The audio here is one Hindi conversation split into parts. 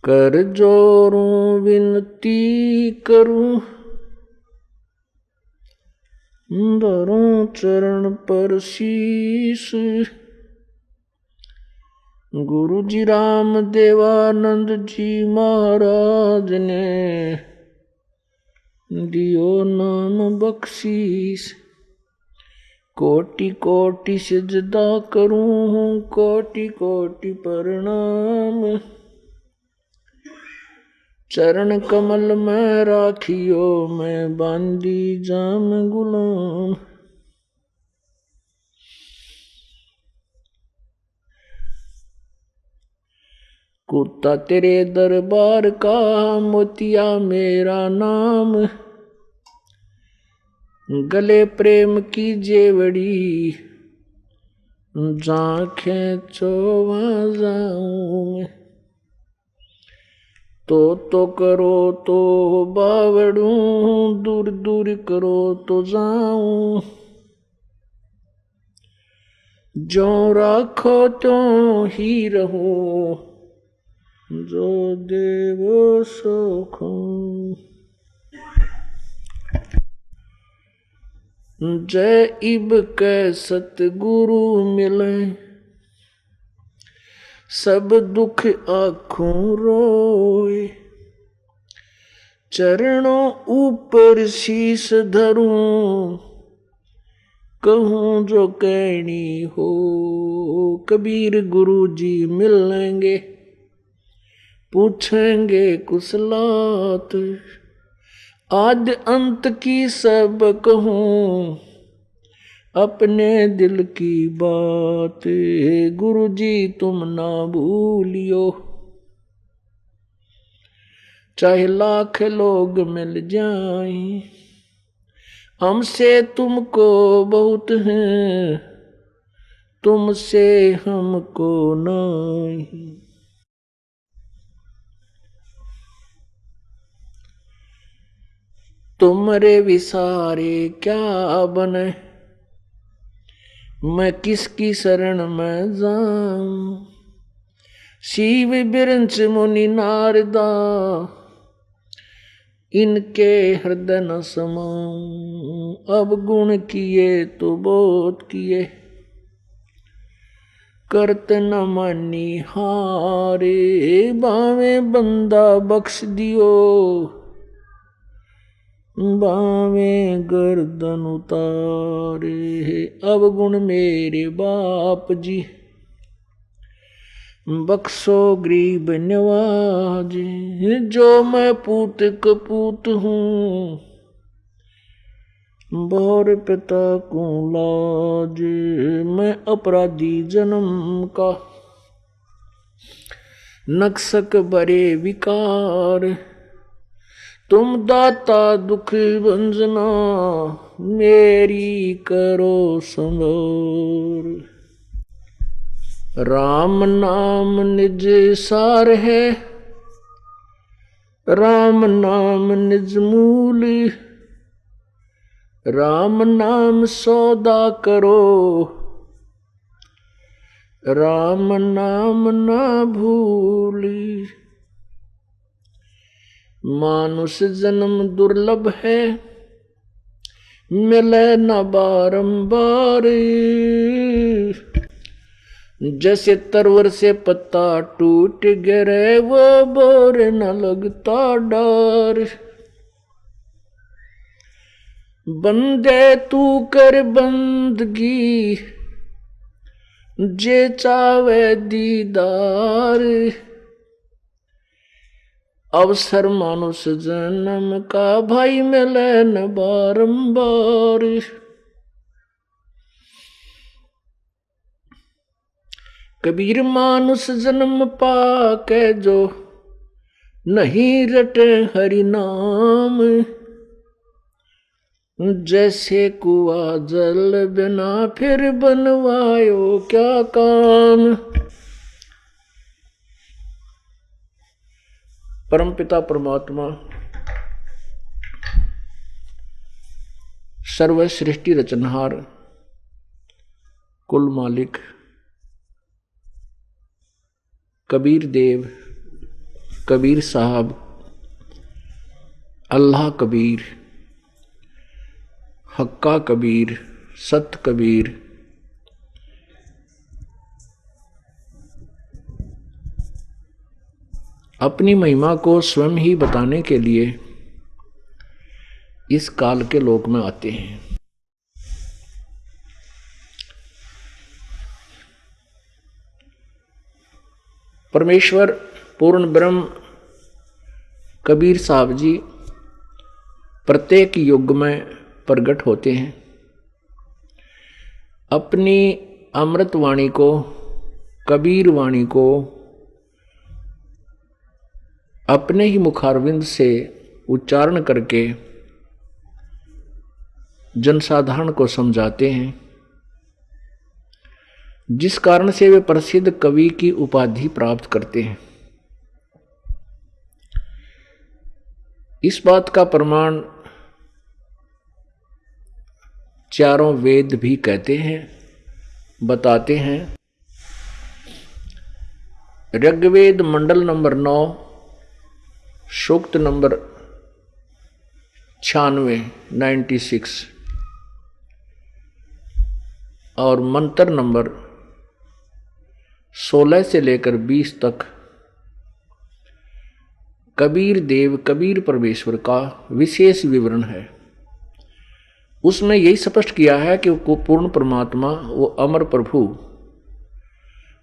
कर जोरूं विनती करूं, धरूं चरण पर शीश। गुरु जी राम देवानंद जी महाराज ने दियो नाम बख्शीस। कोटि कोटि सिजदा करूं, कोटि कोटि प्रणाम। चरण कमल में राखियो, मैं बांदी जाम गुलाम। कुत्ता तेरे दरबार का, मोतिया मेरा नाम। गले प्रेम की जेवड़ी, जांखें चोवा जाऊं। तो करो तो बावड़ू, दूर दूर करो तो जाऊं। जो राखो तो ही रहूं, जो देवो सो खाऊं। जय इब के सतगुरु मिले, सब दुख आँखों रोए। चरणों ऊपर शीस धरूं, कहूं जो कहनी हो। कबीर गुरु जी मिलेंगे, पूछेंगे कुशलात। आद्य अंत की सब कहूं, अपने दिल की बात। गुरु जी तुम ना भूलियो, चाहे लाख लोग मिल जाएं। हमसे तुमको बहुत है, तुमसे हमको नहीं। तुमरे विसारे क्या बने, मैं किसकी शरण में जाऊं। शिव बिरंच मुनि नारदा, इनके हृदय न समाऊं। अब गुण किए तो बहुत किए, करत न मानी हारे। बावे बंदा बख्श दियो, बावे गर्दन उतारे। अब गुण मेरे बाप जी, बख्शो गरीब नवाज। जो मैं पूत कपूत हूँ, बौर पिता को लाज। मैं अपराधी जन्म का, नक्सक बरे विकार। तुम दाता दुख भंजना, मेरी करो संभार। राम नाम निज सार है, राम नाम निज मूल। राम नाम सौदा करो, राम नाम ना भूली। मानुष जन्म दुर्लभ है, मिले न बारंबार। जैसे तरवर से पत्ता टूट गिरे, वो बोर न लगता डर। बंदे तू कर बंदगी, जे चावे दीदार। अवसर मानुष जन्म का, भाई मिले न बारंबार। कबीर मानुष जन्म पाके, जो नहीं रटे हरि नाम। जैसे कुआ जल बिना, फिर बनवायो क्या काम। परमपिता परमात्मा सर्व सृष्टि रचनहार, कुल मालिक कबीर देव कबीर साहब, अल्लाह कबीर, हक्का कबीर, सत कबीर, अपनी महिमा को स्वयं ही बताने के लिए इस काल के लोक में आते हैं। परमेश्वर पूर्ण ब्रह्म कबीर साहब जी प्रत्येक युग में प्रकट होते हैं। अपनी अमृत वाणी को, कबीर वाणी को अपने ही मुखारविंद से उच्चारण करके जनसाधारण को समझाते हैं, जिस कारण से वे प्रसिद्ध कवि की उपाधि प्राप्त करते हैं। इस बात का प्रमाण चारों वेद भी कहते हैं, बताते हैं। ऋग्वेद मंडल नंबर 9 सूक्त नंबर 96 और मंत्र नंबर 16 से लेकर 20 तक कबीर देव, कबीर परमेश्वर का विशेष विवरण है। उसमें यही स्पष्ट किया है कि वो पूर्ण परमात्मा, वो अमर प्रभु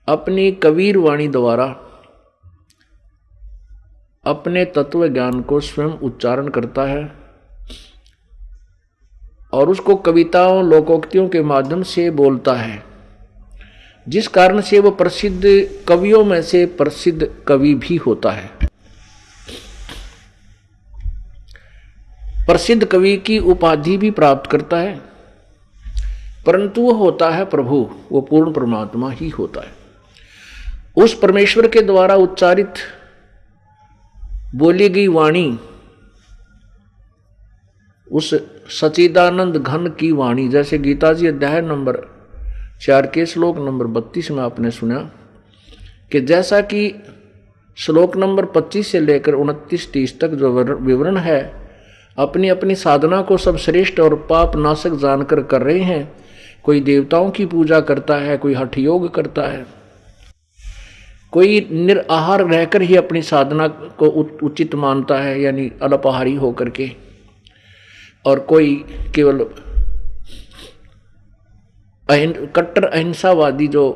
अपनी कबीर वाणी द्वारा अपने तत्व ज्ञान को स्वयं उच्चारण करता है और उसको कविताओं, लोकोक्तियों के माध्यम से बोलता है, जिस कारण से वो प्रसिद्ध कवियों में से प्रसिद्ध कवि भी होता है। प्रसिद्ध कवि की उपाधि भी प्राप्त करता है, परंतु वो होता है प्रभु, वो पूर्ण परमात्मा ही होता है। उस परमेश्वर के द्वारा उच्चारित बोली गई वाणी, उस सच्चिदानंद घन की वाणी, जैसे गीता जी अध्याय नंबर 4 के श्लोक नंबर 32 में आपने सुना कि जैसा कि श्लोक नंबर 25 से लेकर 29-30 तक जो विवरण है, अपनी अपनी साधना को सब श्रेष्ठ और पाप नाशक जानकर कर रहे हैं। कोई देवताओं की पूजा करता है, कोई हठ योग करता है, कोई निराहार रहकर ही अपनी साधना को उचित मानता है, यानी अल्पाहारी होकर के, और कोई केवल कट्टर अहिंसावादी जो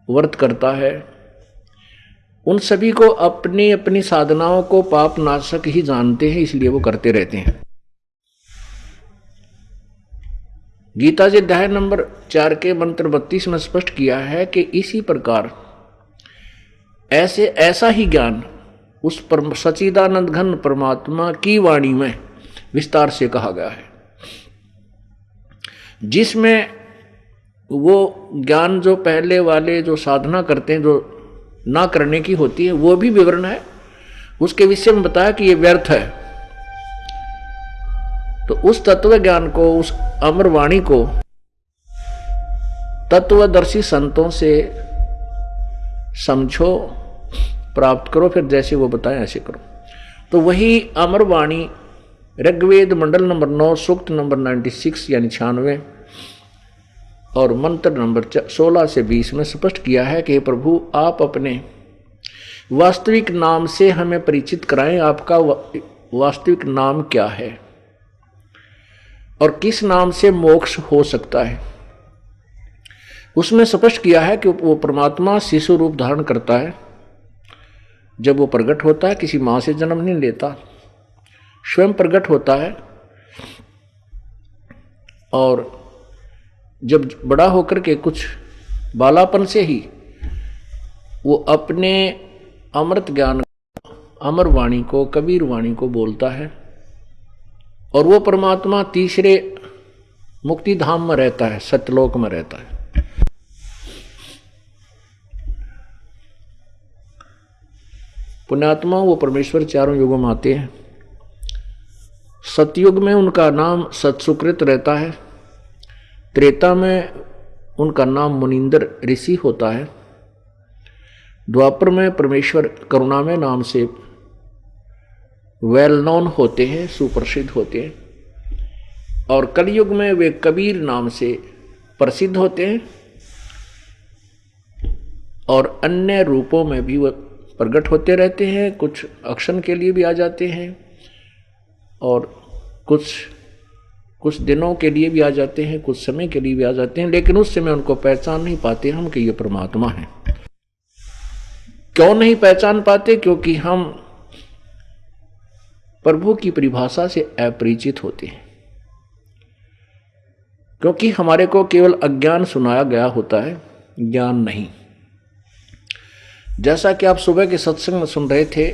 व्रत करता है। उन सभी को अपनी अपनी साधनाओं को पाप नाशक ही जानते हैं, इसलिए वो करते रहते हैं। गीता जी अध्याय नंबर 4 के मंत्र 32 में स्पष्ट किया है कि इसी प्रकार ऐसा ही ज्ञान उस सच्चिदानंद घन परमात्मा की वाणी में विस्तार से कहा गया है, जिसमें वो ज्ञान जो पहले वाले जो साधना करते हैं, जो ना करने की होती है, वो भी विवरण है। उसके विषय में बताया कि ये व्यर्थ है। तो उस तत्व ज्ञान को, उस अमर वाणी को तत्वदर्शी संतों से समझो, प्राप्त करो, फिर जैसे वो बताएं ऐसे करो। तो वही अमर वाणी ऋग्वेद मंडल नंबर 9 सूक्त नंबर 96 यानी 96 और मंत्र नंबर 16 से 20 में स्पष्ट किया है कि प्रभु आप अपने वास्तविक नाम से हमें परिचित कराएं। आपका वास्तविक नाम क्या है और किस नाम से मोक्ष हो सकता है। उसमें स्पष्ट किया है कि वो परमात्मा शिशु रूप धारण करता है। जब वो प्रकट होता है, किसी मां से जन्म नहीं लेता, स्वयं प्रकट होता है। और जब बड़ा होकर के कुछ बालापन से ही वो अपने अमृत ज्ञान, अमर वाणी को, कबीर वाणी को बोलता है, और वो परमात्मा तीसरे मुक्ति धाम में रहता है, सत्यलोक में रहता है। पुण्यात्मा वो परमेश्वर चारों युगों में आते हैं। सतयुग में उनका नाम सत्सुकृत रहता है, त्रेता में उनका नाम मुनिंदर ऋषि होता है, द्वापर में परमेश्वर करुणामय नाम से वेल नोन होते हैं, सुप्रसिद्ध होते हैं, और कलयुग में वे कबीर नाम से प्रसिद्ध होते हैं, और अन्य रूपों में भी वह प्रकट होते रहते हैं। कुछ अक्शन के लिए भी आ जाते हैं और कुछ दिनों के लिए भी आ जाते हैं, कुछ समय के लिए भी आ जाते हैं, लेकिन उस समय उनको पहचान नहीं पाते हम कि ये परमात्मा है। क्यों नहीं पहचान पाते? क्योंकि हम प्रभु की परिभाषा से अपरिचित होते हैं, क्योंकि हमारे को केवल अज्ञान सुनाया गया होता है, ज्ञान नहीं। जैसा कि आप सुबह के सत्संग में सुन रहे थे,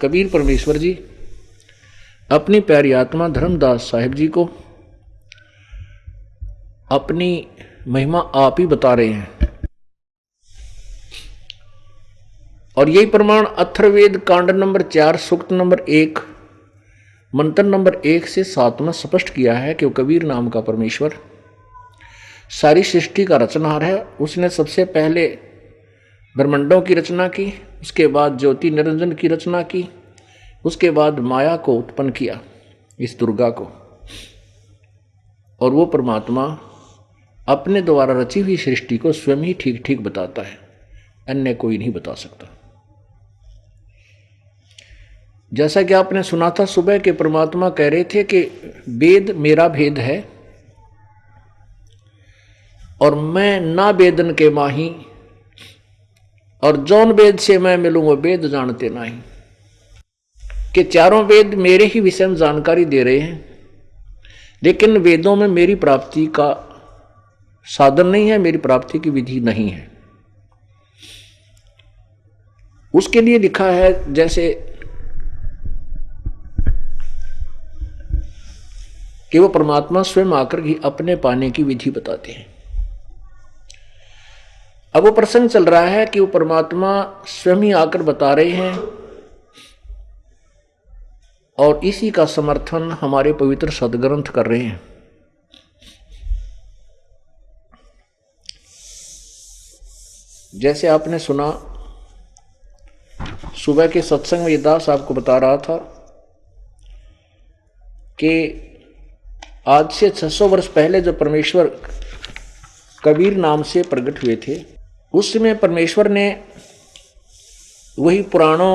कबीर परमेश्वर जी अपनी प्यारी आत्मा धर्मदास साहिब जी को अपनी महिमा आप ही बता रहे हैं, और यही प्रमाण अथर्ववेद कांड नंबर 4 सूक्त नंबर 1 मंत्र नंबर 1 से 7 में स्पष्ट किया है कि वो कबीर नाम का परमेश्वर सारी सृष्टि का रचनहार है। उसने सबसे पहले ब्रह्मांडों की रचना की, उसके बाद ज्योति निरंजन की रचना की, उसके बाद माया को उत्पन्न किया, इस दुर्गा को। और वो परमात्मा अपने द्वारा रची हुई सृष्टि को स्वयं ही ठीक ठीक बताता है, अन्य कोई नहीं बता सकता। जैसा कि आपने सुना था सुबह के परमात्मा कह रहे थे कि वेद मेरा भेद है और मैं ना वेदन के माही, और जौन वेद से मैं मिलूं वो वेद जानते नहीं। कि चारों वेद मेरे ही विषय में जानकारी दे रहे हैं, लेकिन वेदों में मेरी प्राप्ति का साधन नहीं है, मेरी प्राप्ति की विधि नहीं है। उसके लिए लिखा है जैसे कि वो परमात्मा स्वयं आकर ही अपने पाने की विधि बताते हैं। अब वो प्रसंग चल रहा है कि वो परमात्मा स्वयं ही आकर बता रहे हैं, और इसी का समर्थन हमारे पवित्र सदग्रंथ कर रहे हैं। जैसे आपने सुना सुबह के सत्संग में ये दास आपको बता रहा था कि आज से 600 वर्ष पहले जो परमेश्वर कबीर नाम से प्रकट हुए थे, उस समय परमेश्वर ने वही पुराणों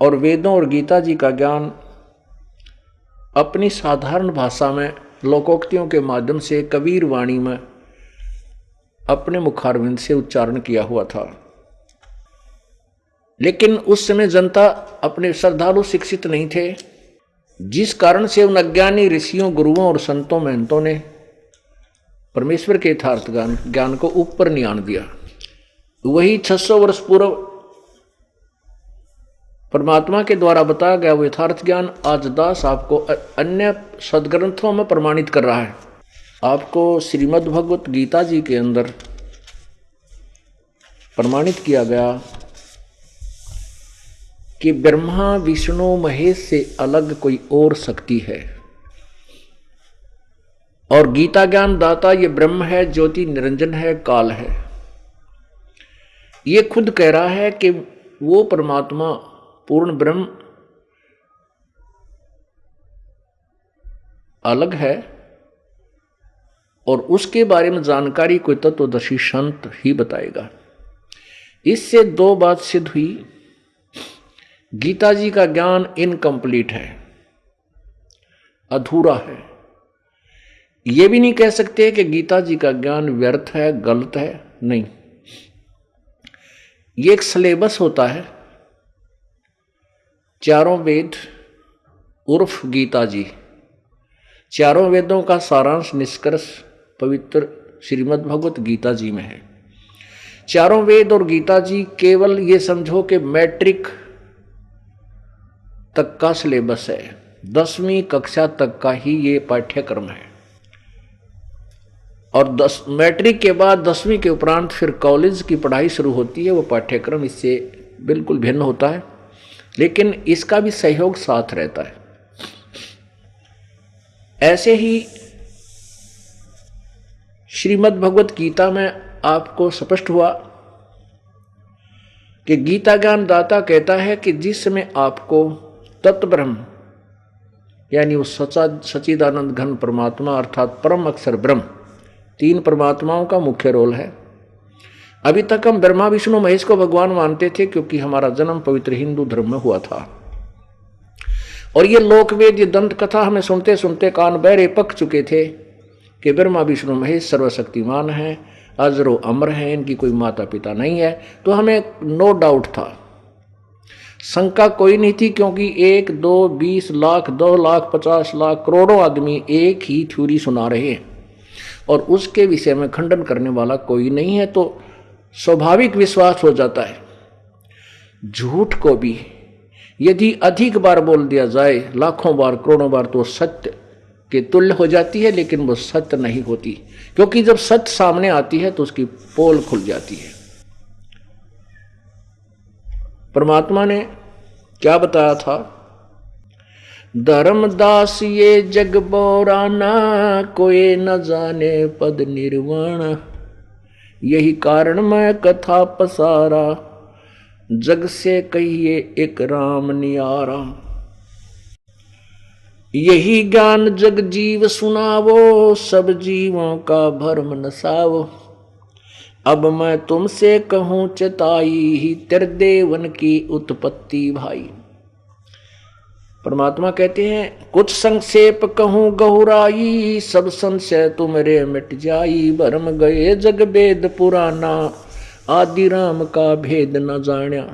और वेदों और गीता जी का ज्ञान अपनी साधारण भाषा में लोकोक्तियों के माध्यम से कबीर वाणी में अपने मुखारविंद से उच्चारण किया हुआ था। लेकिन उस समय जनता अपने श्रद्धालु शिक्षित नहीं थे, जिस कारण से उन अज्ञानी ऋषियों, गुरुओं और संतों महंतों ने परमेश्वर के यथार्थ ज्ञान को ऊपर नहीं आने दिया। वही 600 वर्ष पूर्व परमात्मा के द्वारा बताया गया वो यथार्थ ज्ञान आज दास आपको अन्य सदग्रंथों में प्रमाणित कर रहा है। आपको श्रीमद् भगवत गीता जी के अंदर प्रमाणित किया गया कि ब्रह्मा विष्णु महेश से अलग कोई और शक्ति है, और गीता ज्ञान दाता ये ब्रह्म है, ज्योति निरंजन है, काल है। ये खुद कह रहा है कि वो परमात्मा पूर्ण ब्रह्म अलग है, और उसके बारे में जानकारी कोई तत्वदर्शी संत ही बताएगा। इससे दो बात सिद्ध हुई, गीता जी का ज्ञान इनकम्प्लीट है, अधूरा है। ये भी नहीं कह सकते कि गीता जी का ज्ञान व्यर्थ है, गलत है, नहीं। ये एक सिलेबस होता है, चारों वेद उर्फ गीता जी, चारों वेदों का सारांश निष्कर्ष पवित्र श्रीमद् भगवत गीता जी में है। चारों वेद और गीता जी केवल ये समझो कि मैट्रिक तक का सिलेबस है, 10वीं कक्षा तक का ही ये पाठ्यक्रम है, और मैट्रिक के बाद 10वीं के उपरांत फिर कॉलेज की पढ़ाई शुरू होती है। वो पाठ्यक्रम इससे बिल्कुल भिन्न होता है, लेकिन इसका भी सहयोग साथ रहता है। ऐसे ही श्रीमद् भगवत गीता में आपको स्पष्ट हुआ कि गीता ज्ञान दाता कहता है कि जिस समय आपको तत्व ब्रह्म यानी उस सच्चिदानंद घन परमात्मा अर्थात परम अक्षर ब्रह्म, तीन परमात्माओं का मुख्य रोल है। अभी तक हम ब्रह्मा विष्णु महेश को भगवान मानते थे क्योंकि हमारा जन्म पवित्र हिंदू धर्म में हुआ था, और ये लोकवेद ये दंत कथा हमें सुनते सुनते कान बहरे पक चुके थे कि ब्रह्मा विष्णु महेश सर्वशक्तिमान हैं, अजरो अमर हैं, इनकी कोई माता पिता नहीं है। तो हमें नो डाउट था, शंका कोई नहीं थी, क्योंकि 1, 2, 20 लाख, 2 लाख, 50 लाख, करोड़ों आदमी एक ही थ्योरी सुना रहे हैं और उसके विषय में खंडन करने वाला कोई नहीं है। तो स्वाभाविक विश्वास हो जाता है। झूठ को भी यदि अधिक बार बोल दिया जाए, लाखों बार, करोड़ों बार, तो सत्य के तुल्य हो जाती है, लेकिन वो सत्य नहीं होती, क्योंकि जब सत्य सामने आती है तो उसकी पोल खुल जाती है। परमात्मा ने क्या बताया था? धर्मदास ये जग बोराना, कोई न जाने पद निर्वाण, यही कारण मैं कथा पसारा, जग से कहिए एक राम नियारा। यही ज्ञान जग जीव सुनावो, सब जीवों का भरम नसावो। अब मैं तुमसे कहूँ चेताई, त्रिदेवन की उत्पत्ति भाई। परमात्मा कहते हैं कुछ संक्षेप कहूँ गहुराई, सब संशय तुमरे मिट जाई। भरम गए जग वेद पुराना, आदि राम का भेद न जान्या।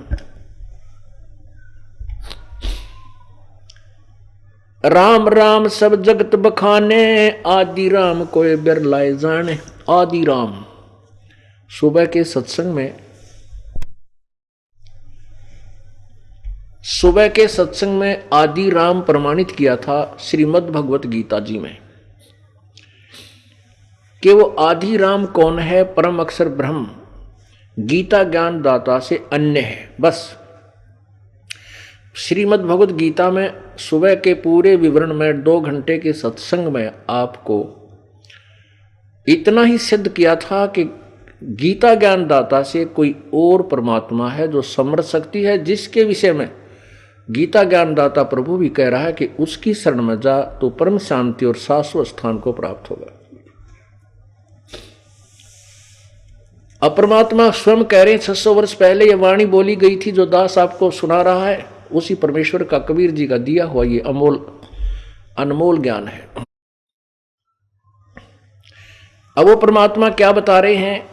राम राम सब जगत बखाने, आदि राम कोई बिरलाए जाने। आदि राम सुबह के सत्संग में आदि राम प्रमाणित किया था श्रीमद् भगवत गीता जी में कि वो आदि राम कौन है? परम अक्षर ब्रह्म, गीता ज्ञान दाता से अन्य है। बस श्रीमद् भगवत गीता में सुबह के पूरे विवरण में 2 घंटे के सत्संग में आपको इतना ही सिद्ध किया था कि गीता ज्ञान दाता से कोई और परमात्मा है जो समर्थ शक्ति है, जिसके विषय में गीता ज्ञान दाता प्रभु भी कह रहा है कि उसकी शरण में जा तो परम शांति और शाश्वत स्थान को प्राप्त होगा। अब परमात्मा स्वयं कह रहे हैं 600 वर्ष पहले ये वाणी बोली गई थी जो दास आपको सुना रहा है, उसी परमेश्वर का कबीर जी का दिया हुआ ये अनमोल ज्ञान है। अब वो परमात्मा क्या बता रहे हैं?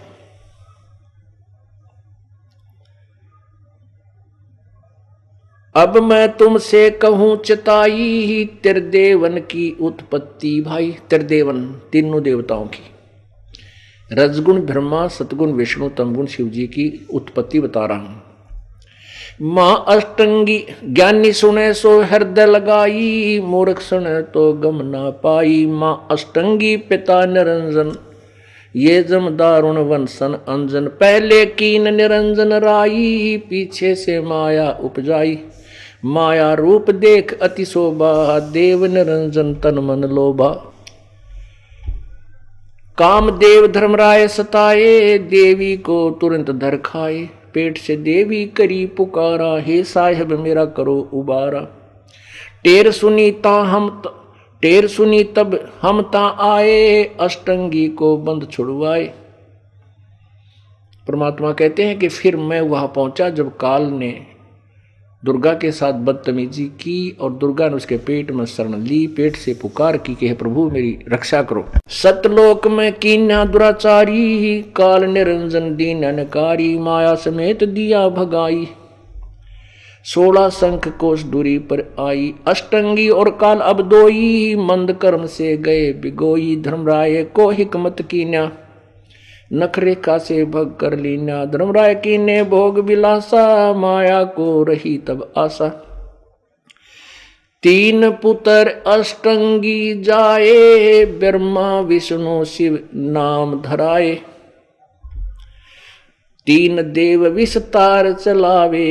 अब मैं तुमसे कहूं चेताई, त्रिदेवन की उत्पत्ति भाई। त्रिदेवन तीनों देवताओं की, रजगुण ब्रह्मा, सतगुण विष्णु, तमगुण शिव जी की उत्पत्ति बता रहा हूं। मां अष्टंगी ज्ञानी सुने सो हृदय लगाई, मूर्ख सुने तो गम ना पाई। मां अष्टंगी पिता निरंजन, ये जम दारुण वंशन अंजन। पहले कीन निरंजन राई, पीछे से माया उपजाई। माया रूप देख अति शोभा, देव निरंजन तन मन लोभा। कामदेव धर्मराय सताए, देवी को तुरंत धर खाए। पेट से देवी करी पुकारा, हे साहिब मेरा करो उबारा। टेर सुनी तब हम ता आए, अष्टंगी को बंद छुड़वाए। परमात्मा कहते हैं कि फिर मैं वहां पहुंचा जब काल ने दुर्गा के साथ बदतमीजी की और दुर्गा ने उसके पेट में शरण ली, पेट से पुकार की कि हे प्रभु मेरी रक्षा करो। सतलोक में कीन्या दुराचारी, काल निरंजन दीन अनकारी। माया समेत दिया भगाई, 16 शंख कोष दूरी पर आई। अष्टंगी और काल अब दोई, मंद कर्म से गए बिगोई। धर्मराय को हिकमत कीन्या, नखरेखा से भग कर लीना। धर्मराय कीने भोग विलासा, माया को रही तब आशा। 3 पुत्र अष्टंगी जाए, ब्रह्मा विष्णु शिव नाम धराए। 3 देव विस्तार चलावे,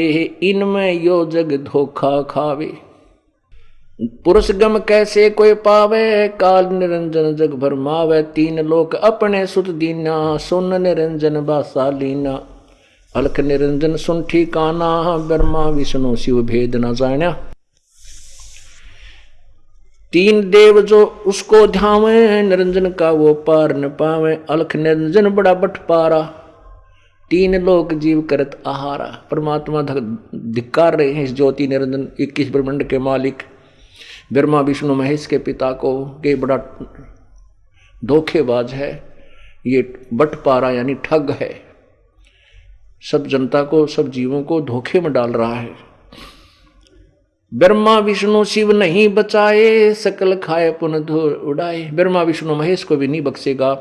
इनमें यो जग धोखा खावे। पुरुष गम कैसे कोई पावे, काल निरंजन जग भरमावे। 3 लोक अपने सुत दीना, सुन निरंजन बासा लीना। अलख निरंजन सुन ठिकाना, ब्रह्मा विष्णु शिव भेद न जाना। तीन देव जो उसको ध्यावे, निरंजन का वो पार न पावे। अलख निरंजन बड़ा बटपारा, तीन लोक जीव करत आहारा। परमात्मा धिक्कार रहे हैं इस ज्योति निरंजन 21 ब्रह्मांड के मालिक ब्रह्मा विष्णु महेश के पिता को, के बड़ा धोखेबाज है, ये बटपारा यानी ठग है, सब जनता को सब जीवों को धोखे में डाल रहा है। ब्रह्मा विष्णु शिव नहीं बचाए, सकल खाए पुन धूल उड़ाए। ब्रह्मा विष्णु महेश को भी नहीं बख्शेगा,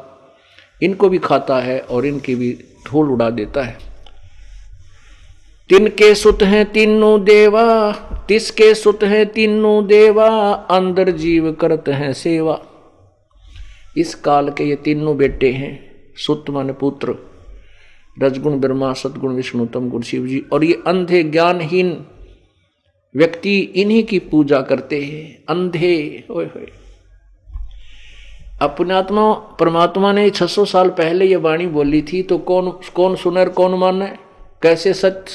इनको भी खाता है और इनकी भी धूल उड़ा देता है। तिनके सुत हैं तीनों देवा, तिसके सुत हैं तीनों देवा, अंदर जीव करते हैं सेवा। इस काल के ये तीनों बेटे हैं, सुत माने पुत्र, रजगुण ब्रह्मा, सतगुण विष्णु, तमगुण शिव जी। और ये अंधे ज्ञानहीन व्यक्ति इन्हीं की पूजा करते हैं, अंधे। ओए होए, अपनात्मा परमात्मा ने 600 साल पहले ये वाणी बोली थी, तो कौन सुने और कौन माने? कैसे सच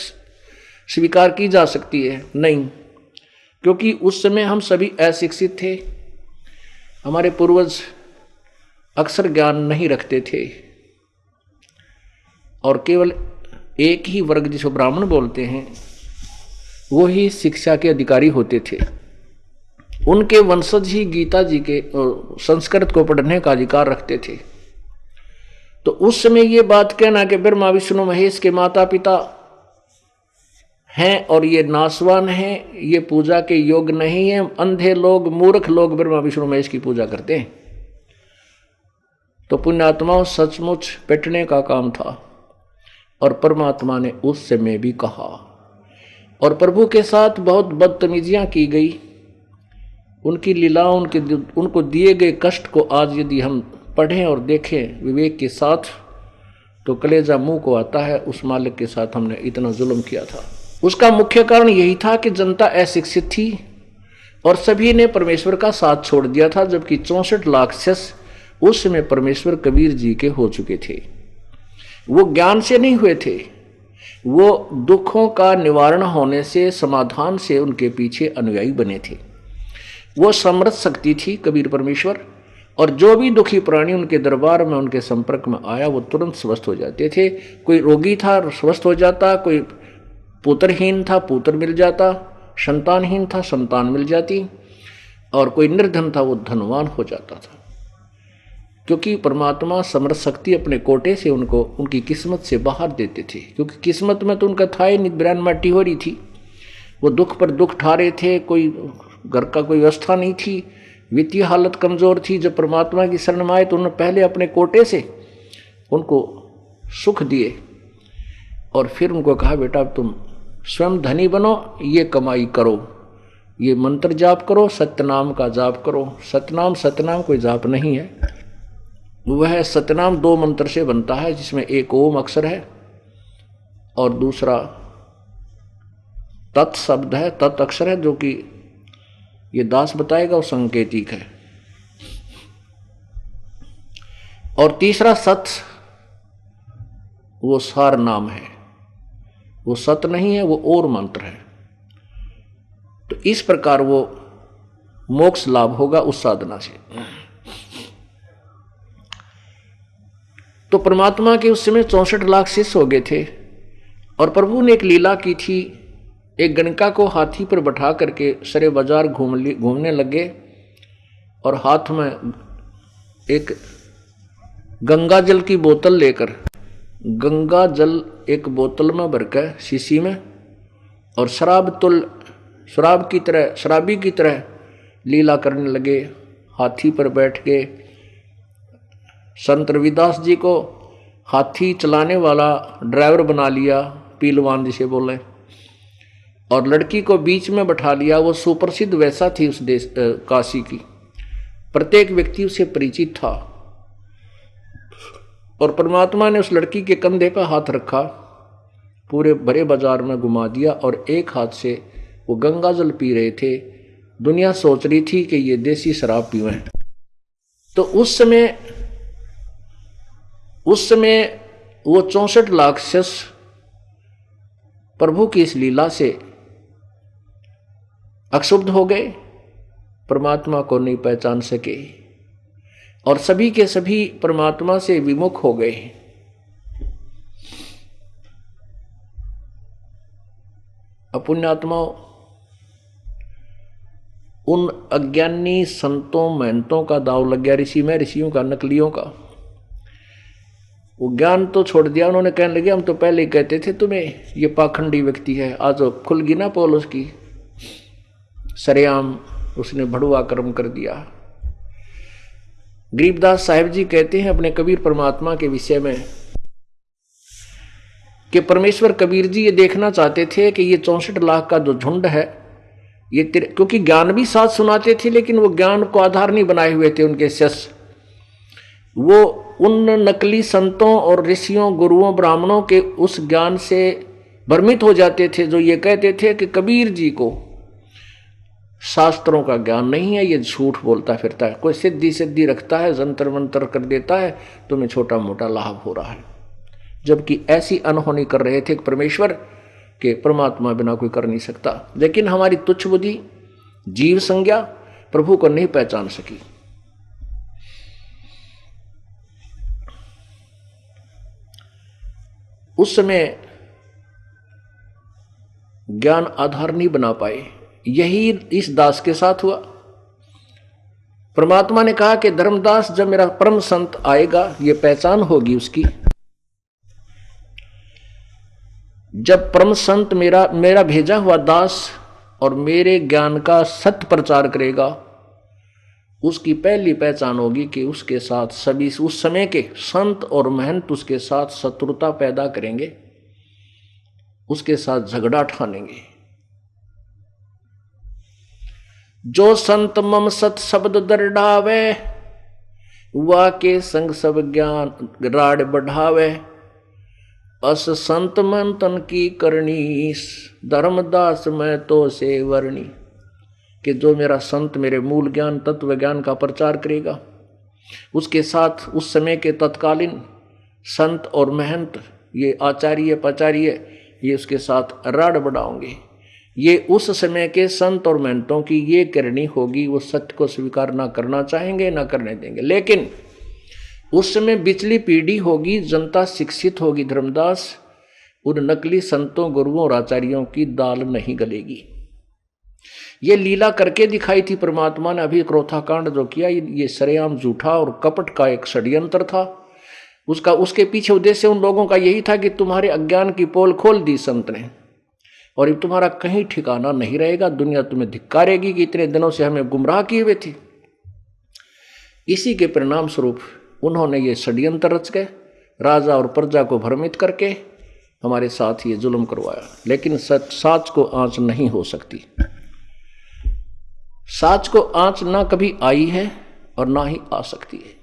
स्वीकार की जा सकती है? नहीं, क्योंकि उस समय हम सभी अशिक्षित थे, हमारे पूर्वज अक्षर ज्ञान नहीं रखते थे, और केवल एक ही वर्ग जिसको ब्राह्मण बोलते हैं वो ही शिक्षा के अधिकारी होते थे। उनके वंशज ही गीता जी के संस्कृत को पढ़ने का अधिकार रखते थे। तो उस समय ये बात कहना कि ब्रह्मा विष्णु महेश के माता पिता हैं और ये नासवान हैं, ये पूजा के योग्य नहीं है, अंधे लोग, मूर्ख लोग ब्रह्मा विष्णु महेश की पूजा करते हैं, तो पुण्यात्माओं सचमुच पिटने का काम था। और परमात्मा ने उस समय भी कहा, और प्रभु के साथ बहुत बदतमीजियां की गई। उनकी लीलाओं, उनको दिए गए कष्ट को आज यदि हम पढ़ें और देखें विवेक के साथ, तो कलेजा मुंह को आता है, उस मालिक के साथ हमने इतना जुल्म किया था। उसका मुख्य कारण यही था कि जनता अशिक्षित थी और सभी ने परमेश्वर का साथ छोड़ दिया था, जबकि 64 लाख राक्षस उस समय परमेश्वर कबीर जी के हो चुके थे। वो ज्ञान से नहीं हुए थे, वो दुखों का निवारण होने से, समाधान से उनके पीछे अनुयायी बने थे। वो समर्थ शक्ति थी कबीर परमेश्वर, और जो भी दुखी प्राणी उनके दरबार में, उनके संपर्क में आया, वो तुरंत स्वस्थ हो जाते थे। कोई रोगी था स्वस्थ हो जाता, कोई पुत्रहीन था पुत्र मिल जाता, संतानहीन था संतान मिल जाती, और कोई निर्धन था वो धनवान हो जाता था। क्योंकि परमात्मा समर्थ शक्ति अपने कोटे से उनको उनकी किस्मत से बाहर देते थे, क्योंकि किस्मत में तो उनका था ही नहीं, ब्रान माटी हो रही थी, वो दुख पर दुख ठा रहे थे, कोई घर का कोई व्यवस्था नहीं थी, वित्तीय हालत कमजोर थी। जब परमात्मा की शरण में आए तो उन्होंने पहले अपने कोटे से उनको सुख दिए, और फिर उनको कहा बेटा तुम स्वयं धनी बनो, ये कमाई करो, ये मंत्र जाप करो, सत्यनाम का जाप करो। सतनाम कोई जाप नहीं है, वह सतनाम 2 मंत्र से बनता है, जिसमें एक ओम अक्षर है और दूसरा तत् शब्द है, तत् अक्षर है, जो कि ये दास बताएगा, वो संकेतिक है। और तीसरा सत, वो सार नाम है, वो सत नहीं है, वो और मंत्र है। तो इस प्रकार वो मोक्ष लाभ होगा उस साधना से। तो परमात्मा के उस समय 64 लाख शिष्य हो गए थे, और प्रभु ने एक लीला की थी। एक गणिका को हाथी पर बैठा करके सरे बाजार घूमने लगे, और हाथ में एक गंगा जल की बोतल लेकर, गंगा जल एक बोतल में भरकर शीशी में, और शराबी की तरह लीला करने लगे। हाथी पर बैठ के संत रविदास जी को हाथी चलाने वाला ड्राइवर बना लिया, पीलवान जिसे बोले, और लड़की को बीच में बैठा लिया। वो सुप्रसिद्ध वैसा थी उस देश काशी की, प्रत्येक व्यक्ति उसे परिचित था। और परमात्मा ने उस लड़की के कंधे पर हाथ रखा, पूरे भरे बाजार में घुमा दिया, और एक हाथ से वो गंगा जल पी रहे थे। दुनिया सोच रही थी कि ये देसी शराब पीवे। तो उस समय वो 64 लाख शिष्य प्रभु की इस लीला से अक्षुब्ध हो गए, परमात्मा को नहीं पहचान सके और सभी के सभी परमात्मा से विमुख हो गए। अपुण्यात्माओं, उन अज्ञानी संतों महंतों का दाव लग गया, ऋषि में ऋषियों का, नकलियों का। वो ज्ञान तो छोड़ दिया, उन्होंने कहने लगे हम तो पहले ही कहते थे तुम्हें ये पाखंडी व्यक्ति है। आज खुल गई ना पोल उसकी, सरेआम उसने भड़ुआ कर्म कर दिया। गरीबदास साहिब जी कहते हैं अपने कबीर परमात्मा के विषय में कि परमेश्वर कबीर जी ये देखना चाहते थे कि ये 64 लाख का जो झुंड है ये क्योंकि ज्ञान भी साथ सुनाते थे लेकिन वो ज्ञान को आधार नहीं बनाए हुए थे उनके शिष्य। वो उन नकली संतों और ऋषियों, गुरुओं, ब्राह्मणों के उस ज्ञान से भ्रमित हो जाते थे जो ये कहते थे कि कबीर जी को शास्त्रों का ज्ञान नहीं है, ये झूठ बोलता फिरता है, कोई सिद्धि रखता है, जंतर मंतर कर देता है, तुम्हें छोटा मोटा लाभ हो रहा है। जबकि ऐसी अनहोनी कर रहे थे परमेश्वर के परमात्मा बिना कोई कर नहीं सकता। लेकिन हमारी तुच्छ बुद्धि, जीव संज्ञा प्रभु को नहीं पहचान सकी। उस समय ज्ञान आधार नहीं बना पाए। यही इस दास के साथ हुआ। परमात्मा ने कहा कि धर्मदास जब मेरा परम संत आएगा, ये पहचान होगी उसकी, जब परम संत मेरा भेजा हुआ दास और मेरे ज्ञान का सत्य प्रचार करेगा, उसकी पहली पहचान होगी कि उसके साथ सभी उस समय के संत और महंत उसके साथ शत्रुता पैदा करेंगे, उसके साथ झगड़ा ठानेंगे। जो संत मम सत शब्द दरडावे, वा के संग सब ज्ञान राड बढ़ावे, अस संत मन तन की करनी, धर्मदास मैं तो से वर्णी। कि जो मेरा संत मेरे मूल ज्ञान, तत्व ज्ञान का प्रचार करेगा, उसके साथ उस समय के तत्कालीन संत और महंत, ये आचार्य पाचार्य, ये उसके साथ राड बढ़ाओगे। ये उस समय के संत और महंतों की ये करनी होगी, वो सत्य को स्वीकार ना करना चाहेंगे, ना करने देंगे। लेकिन उस समय बिचली पीढ़ी होगी, जनता शिक्षित होगी। धर्मदास, उन नकली संतों, गुरुओं और आचार्यों की दाल नहीं गलेगी। ये लीला करके दिखाई थी परमात्मा ने। अभी क्रोथा कांड जो किया, ये सरेआम झूठा और कपट का एक षड्यंत्र था। उसके पीछे उद्देश्य उन लोगों का यही था कि तुम्हारे अज्ञान की पोल खोल दी संत ने, और अब तुम्हारा कहीं ठिकाना नहीं रहेगा, दुनिया तुम्हें धिक्कारेगी कि इतने दिनों से हमें गुमराह किए हुए थी। इसी के परिणाम स्वरूप उन्होंने ये षड्यंत्र रच के राजा और प्रजा को भ्रमित करके हमारे साथ ये जुल्म करवाया। लेकिन साच को आंच नहीं हो सकती। साच को आंच ना कभी आई है और ना ही आ सकती है,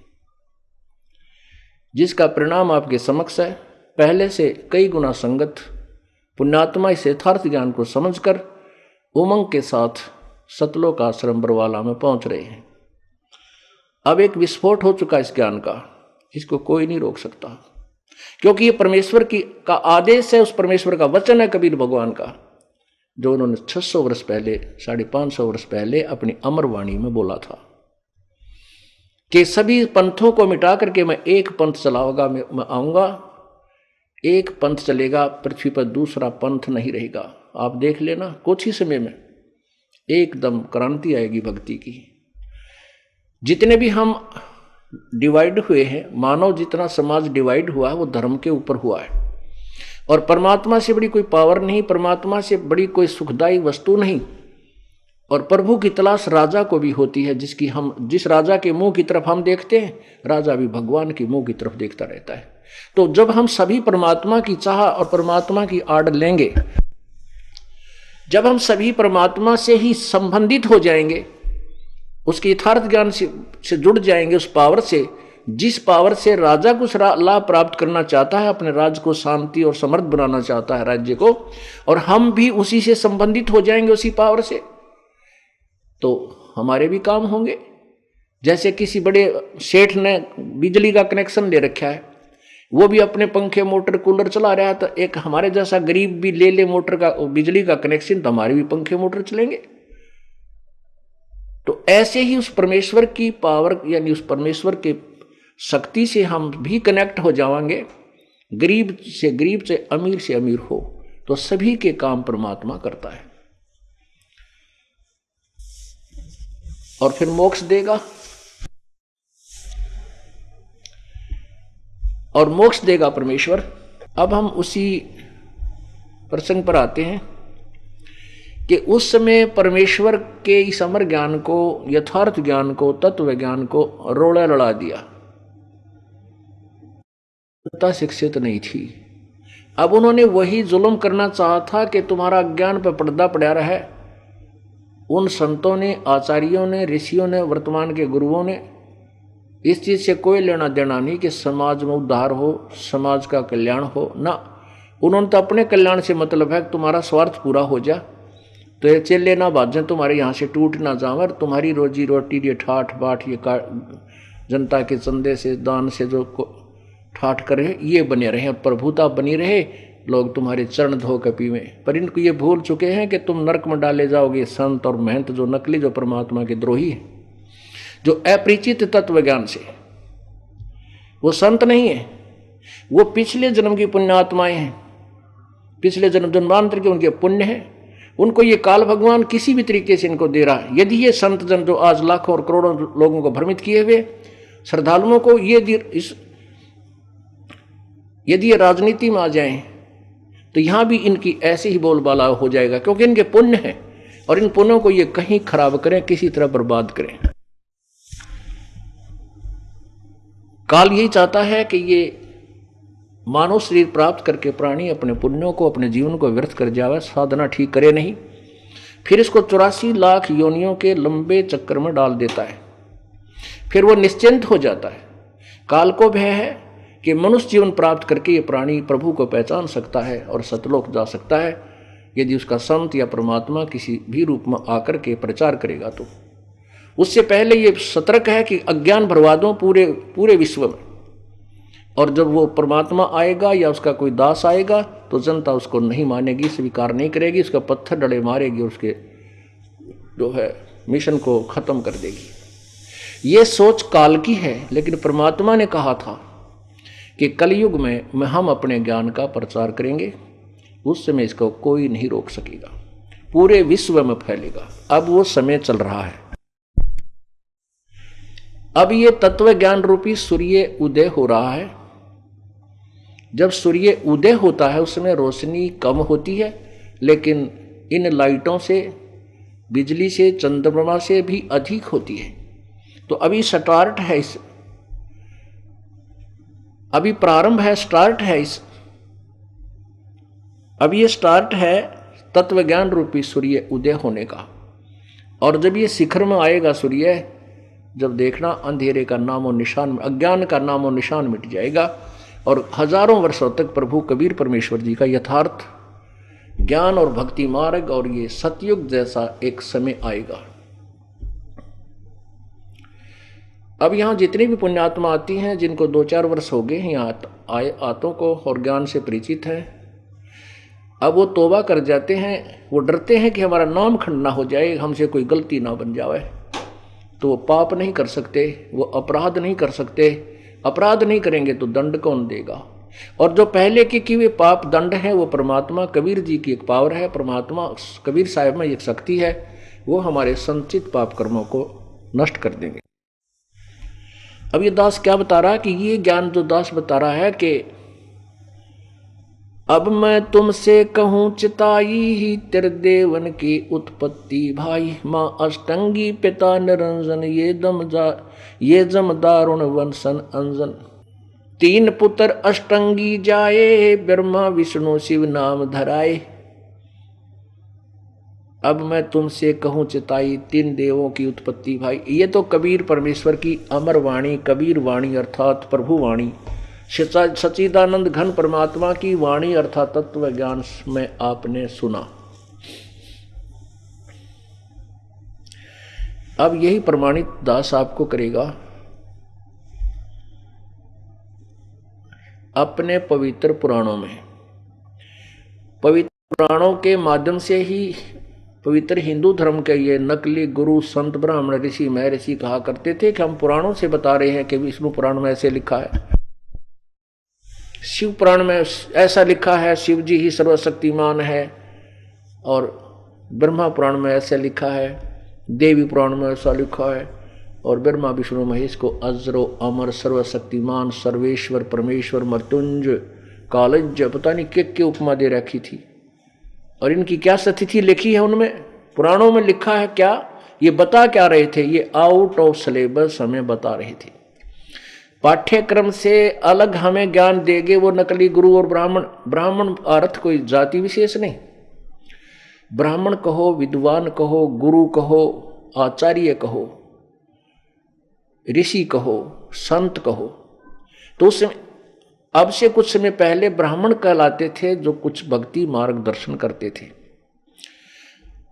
जिसका परिणाम आपके समक्ष है। पहले से कई गुना संगत पुण्यात्मा इस यथार्थ ज्ञान को समझकर उमंग के साथ सतलोक आश्रम बरवाला में पहुंच रहे हैं। अब एक विस्फोट हो चुका इस ज्ञान का, इसको कोई नहीं रोक सकता, क्योंकि ये परमेश्वर का आदेश है, उस परमेश्वर का वचन है कबीर भगवान का, जो उन्होंने 600 वर्ष पहले, 550 वर्ष पहले अपनी अमरवाणी में बोला था कि सभी पंथों को मिटा करके मैं एक पंथ चलाऊंगा, मैं आऊंगा, एक पंथ चलेगा, पृथ्वी पर दूसरा पंथ नहीं रहेगा। आप देख लेना, कुछ ही समय में एकदम क्रांति आएगी भक्ति की। जितने भी हम डिवाइड हुए हैं, मानव जितना समाज डिवाइड हुआ है वो धर्म के ऊपर हुआ है। और परमात्मा से बड़ी कोई पावर नहीं, परमात्मा से बड़ी कोई सुखदायी वस्तु नहीं। और प्रभु की तलाश राजा को भी होती है, जिस राजा के मुंह की तरफ हम देखते हैं, राजा भी भगवान के मुंह की तरफ देखता रहता है। तो जब हम सभी परमात्मा की चाह और परमात्मा की आड़ लेंगे, जब हम सभी परमात्मा से ही संबंधित हो जाएंगे, उसके यथार्थ ज्ञान से जुड़ जाएंगे, उस पावर से, जिस पावर से राजा कुछ लाभ प्राप्त करना चाहता है, अपने राज्य को शांति और समृद्ध बनाना चाहता है राज्य को, और हम भी उसी से संबंधित हो जाएंगे, उसी पावर से, तो हमारे भी काम होंगे। जैसे किसी बड़े सेठ ने बिजली का कनेक्शन ले रखा है, वो भी अपने पंखे मोटर कूलर चला रहा है, तो एक हमारे जैसा गरीब भी ले मोटर का बिजली का कनेक्शन, तो हमारे भी पंखे मोटर चलेंगे। तो ऐसे ही उस परमेश्वर की पावर यानी उस परमेश्वर के शक्ति से हम भी कनेक्ट हो जाएंगे। गरीब से अमीर हो तो सभी के काम परमात्मा करता है और फिर मोक्ष देगा। और मोक्ष देगा परमेश्वर। अब हम उसी प्रसंग पर आते हैं कि उस समय परमेश्वर के इस अमर ज्ञान को, यथार्थ ज्ञान को, तत्व ज्ञान को रोड़ा लड़ा दिया। जनता शिक्षित नहीं थी। अब उन्होंने वही जुल्म करना चाहा था कि तुम्हारा ज्ञान पर पर्दा पड़ा रहा। उन संतों ने, आचार्यों ने, ऋषियों ने, वर्तमान के गुरुओं ने इस चीज से कोई लेना देना नहीं कि समाज में उद्धार हो, समाज का कल्याण हो ना। उन्होंने तो अपने कल्याण से मतलब है कि तुम्हारा स्वार्थ पूरा हो जा, तो ये चेले ना बाजें, तुम्हारे यहाँ से टूट ना जाए, तुम्हारी रोजी रोटी ये ठाठ बाट ये जनता के चंदे से, दान से जो ठाठ करे ये बने रहे, प्रभुता बनी रहे, लोग तुम्हारे चरण धो के पीवे। पर इनको ये भूल चुके हैं कि तुम नरक में डाले जाओगे। संत और महंत जो नकली, जो परमात्मा के द्रोही है, जो अपरिचित तत्व ज्ञान से, वो संत नहीं है, वो पिछले जन्म की पुण्यात्माएं हैं, पिछले जन्मांतर के उनके पुण्य हैं। उनको ये काल भगवान किसी भी तरीके से इनको दे रहा है। यदि ये संत जन जो आज लाखों और करोड़ों लोगों को भ्रमित किए हुए श्रद्धालुओं को यदि ये राजनीति में आ जाएं तो यहां भी इनकी ऐसी ही बोलबाला हो जाएगा, क्योंकि इनके पुण्य हैं और इन पुण्यों को ये कहीं खराब करें, किसी तरह बर्बाद करें। काल यही चाहता है कि ये मानव शरीर प्राप्त करके प्राणी अपने पुण्यों को, अपने जीवन को व्यर्थ कर जावे, साधना ठीक करे नहीं, फिर इसको 84 लाख योनियों के लंबे चक्कर में डाल देता है। फिर वो निश्चिंत हो जाता है। काल को भय है कि मनुष्य जीवन प्राप्त करके ये प्राणी प्रभु को पहचान सकता है और सतलोक जा सकता है, यदि उसका संत या परमात्मा किसी भी रूप में आकर के प्रचार करेगा। तो उससे पहले ये सतर्क है कि अज्ञान भरवा दो पूरे विश्व में, और जब वो परमात्मा आएगा या उसका कोई दास आएगा तो जनता उसको नहीं मानेगी, स्वीकार नहीं करेगी, उसका पत्थर डले मारेगी और उसके जो है मिशन को खत्म कर देगी। ये सोच काल की है, लेकिन परमात्मा ने कहा था कि कलयुग में हम अपने ज्ञान का प्रचार करेंगे, उस समय इसको कोई नहीं रोक सकेगा, पूरे विश्व में फैलेगा। अब वो समय चल रहा है। अब ये तत्व ज्ञान रूपी सूर्य उदय हो रहा है। जब सूर्य उदय होता है उसमें रोशनी कम होती है, लेकिन इन लाइटों से, बिजली से, चंद्रमा से भी अधिक होती है। तो अभी स्टार्ट है, अभी प्रारंभ है, स्टार्ट है अब ये स्टार्ट है तत्व ज्ञान रूपी सूर्य उदय होने का। और जब ये शिखर में आएगा सूर्य, जब देखना अंधेरे का नामो निशान, अज्ञान का नामो निशान मिट जाएगा और हजारों वर्षों तक प्रभु कबीर परमेश्वर जी का यथार्थ ज्ञान और भक्ति मार्ग और ये सतयुग जैसा एक समय आएगा। अब यहाँ जितनी भी पुण्यात्मा आती हैं, जिनको 2-4 वर्ष हो गए यहाँ आए आतों को और ज्ञान से परिचित हैं, अब वो तौबा कर जाते हैं। वो डरते हैं कि हमारा नाम खंड ना हो जाए, हमसे कोई गलती ना बन जाए, तो वो पाप नहीं कर सकते, वो अपराध नहीं कर सकते। अपराध नहीं करेंगे तो दंड कौन देगा? और जो पहले के हुए पाप दंड है वो परमात्मा कबीर जी की एक पावर है, परमात्मा कबीर साहिब में एक शक्ति है, वो हमारे संचित पाप कर्मों को नष्ट कर देंगे। अब ये दास क्या बता रहा है कि ये ज्ञान जो दास बता रहा है कि अब मैं तुमसे कहूँ चिताई ही तेरे देवन की उत्पत्ति भाई, माँ अष्टंगी पिता निरंजन ये जम दारुण वंशन अंजन। 3 पुत्र अष्टंगी जाए, ब्रह्मा विष्णु शिव नाम धराए। अब मैं तुमसे कहूँ चिताई 3 देवों की उत्पत्ति भाई। ये तो कबीर परमेश्वर की अमर वाणी, कबीर वाणी अर्थात प्रभु वाणी, सच्चिदानंद घन परमात्मा की वाणी अर्थात तत्व ज्ञान में आपने सुना। अब यही प्रमाणित दास आपको करेगा। अपने पवित्र पुराणों में। पवित्र पुराणों के माध्यम से ही पवित्र हिंदू धर्म के ये नकली गुरु संत ब्राह्मण ऋषि महर्षि कहा करते थे कि हम पुराणों से बता रहे हैं कि विष्णु पुराण में ऐसे लिखा है, शिव पुराण में ऐसा लिखा है, शिव जी ही सर्वशक्तिमान है, और ब्रह्मा पुराण में ऐसा लिखा है, देवी पुराण में ऐसा लिखा है, और ब्रह्मा विष्णु महेश को अजरो अमर सर्वशक्तिमान सर्वेश्वर परमेश्वर मृत्युंज कालज पता नहीं क्या उपमा दे रखी थी। और इनकी क्या स्थिति लिखी है उनमें, पुराणों में लिखा है क्या, ये बता क्या रहे थे, ये आउट ऑफ सिलेबस हमें बता रहे थे। पाठ्यक्रम से अलग हमें ज्ञान देंगे वो नकली गुरु और ब्राह्मण। ब्राह्मण अर्थ कोई जाति विशेष नहीं, ब्राह्मण कहो, विद्वान कहो, गुरु कहो, आचार्य कहो, ऋषि कहो, संत कहो। तो उस अब से कुछ समय पहले ब्राह्मण कहलाते थे जो कुछ भक्ति मार्गदर्शन करते थे,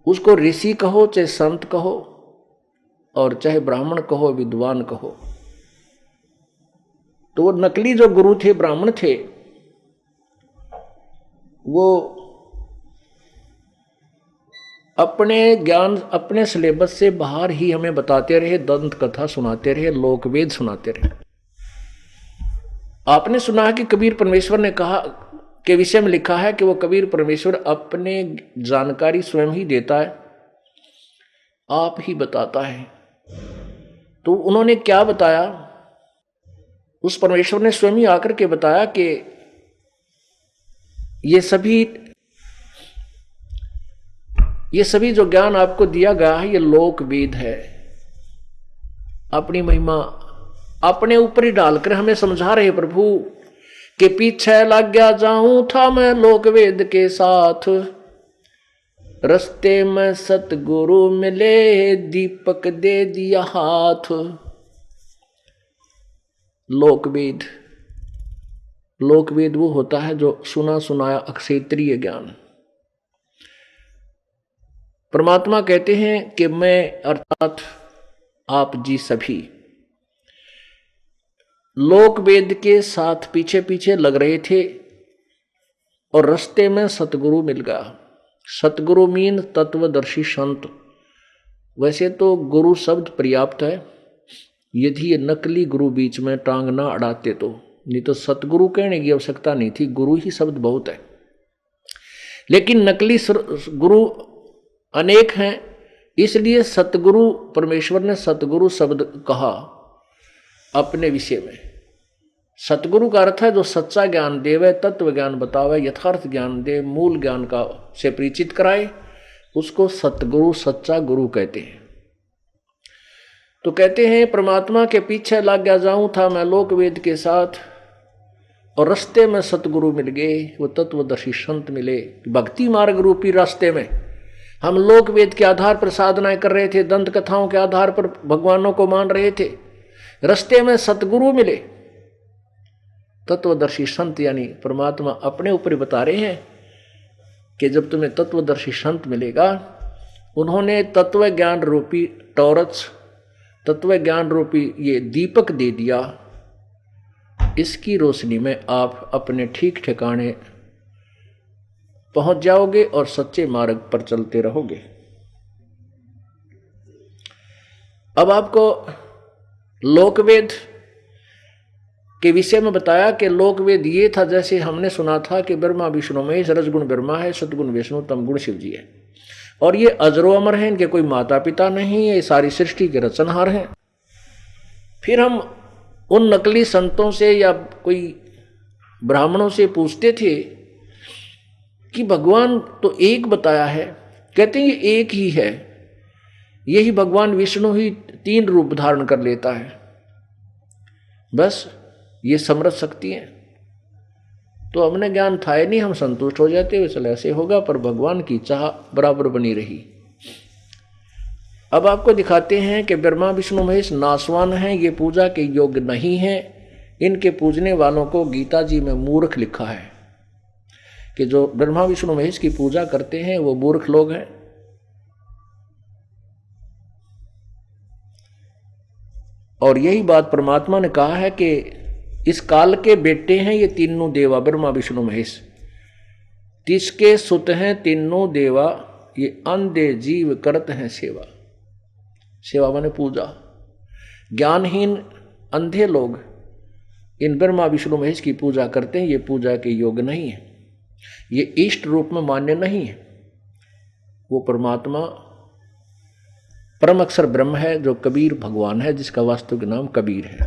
उसको ऋषि कहो चाहे संत कहो, और चाहे ब्राह्मण कहो विद्वान कहो। तो वो नकली जो गुरु थे ब्राह्मण थे, वो अपने ज्ञान अपने सिलेबस से बाहर ही हमें बताते रहे, दंत कथा सुनाते रहे, लोकवेद सुनाते रहे। आपने सुना है कि कबीर परमेश्वर ने कहा के विषय में लिखा है कि वो कबीर परमेश्वर अपने जानकारी स्वयं ही देता है, आप ही बताता है। तो उन्होंने क्या बताया, उस परमेश्वर ने स्वयं ही आकर के बताया कि ये सभी जो ज्ञान आपको दिया गया है ये लोक वेद है। अपनी महिमा अपने ऊपर ही डालकर हमें समझा रहे प्रभु कि पीछे लग गया जाऊं था मैं लोक वेद के साथ, रस्ते में सतगुरु मिले दीपक दे दिया हाथ। लोकवेद, लोकवेद वो होता है जो सुना सुनाया अक्षेत्रीय ज्ञान। परमात्मा कहते हैं कि मैं अर्थात आप जी सभी लोकवेद के साथ पीछे पीछे लग रहे थे, और रास्ते में सतगुरु मिल गया। सतगुरु मीन तत्वदर्शी संत। वैसे तो गुरु शब्द पर्याप्त है, यदि ये नकली गुरु बीच में टांग ना अड़ाते तो, नहीं तो सतगुरु कहने की आवश्यकता नहीं थी, गुरु ही शब्द बहुत है। लेकिन नकली गुरु अनेक हैं, इसलिए सतगुरु परमेश्वर ने सतगुरु शब्द कहा अपने विषय में। सतगुरु का अर्थ है जो सच्चा ज्ञान देवे, तत्व ज्ञान बतावे, यथार्थ ज्ञान दे, मूल ज्ञान का से परिचित कराए, उसको सतगुरु सच्चा गुरु कहते हैं। तो कहते हैं परमात्मा के पीछे लग गया जाऊं था मैं लोक वेद के साथ, और रास्ते में सतगुरु मिल गए, वो तत्वदर्शी संत मिले। भक्ति मार्ग रूपी रास्ते में हम लोक वेद के आधार पर साधनाएं कर रहे थे, दंत कथाओं के आधार पर भगवानों को मान रहे थे, रास्ते में सतगुरु मिले, तत्वदर्शी संत, यानी परमात्मा अपने ऊपर बता रहे हैं कि जब तुम्हें तत्वदर्शी संत मिलेगा, उन्होंने तत्व ज्ञान रूपी टॉर्च, तत्व ज्ञान रूपी ये दीपक दे दिया, इसकी रोशनी में आप अपने ठीक ठिकाने पहुंच जाओगे और सच्चे मार्ग पर चलते रहोगे। अब आपको लोकवेद के विषय में बताया कि लोकवेद ये था, जैसे हमने सुना था कि ब्रह्मा विष्णु महेश, रजगुण ब्रह्मा है, सतगुण विष्णु, तमगुण शिव जी है, और ये अजरो अमर हैं, इनके कोई माता पिता नहीं है, ये सारी सृष्टि के रचनहार हैं। फिर हम उन नकली संतों से या कोई ब्राह्मणों से पूछते थे कि भगवान तो एक बताया है, कहते हैं ये एक ही है, यही भगवान विष्णु ही 3 रूप धारण कर लेता है, बस ये समर्थ शक्ति है। तो हमने ज्ञान था ही नहीं, हम संतुष्ट हो जाते हुए चले ऐसे होगा, पर भगवान की चाह बराबर बनी रही। अब आपको दिखाते हैं कि ब्रह्मा विष्णु महेश नासवान हैं, ये पूजा के योग्य नहीं है, इनके पूजने वालों को गीता जी में मूर्ख लिखा है कि जो ब्रह्मा विष्णु महेश की पूजा करते हैं वो मूर्ख लोग हैं। और यही बात परमात्मा ने कहा है कि इस काल के बेटे हैं ये तीनों देवा, ब्रह्मा विष्णु महेश। तिसके सुत हैं तीनों देवा, ये अंधे जीव करत हैं सेवा। सेवा माने पूजा। ज्ञानहीन अंधे लोग इन ब्रह्मा विष्णु महेश की पूजा करते हैं, ये पूजा के योग्य नहीं है, ये इष्ट रूप में मान्य नहीं है। वो परमात्मा परम अक्षर ब्रह्म है जो कबीर भगवान है, जिसका वास्तविक नाम कबीर है।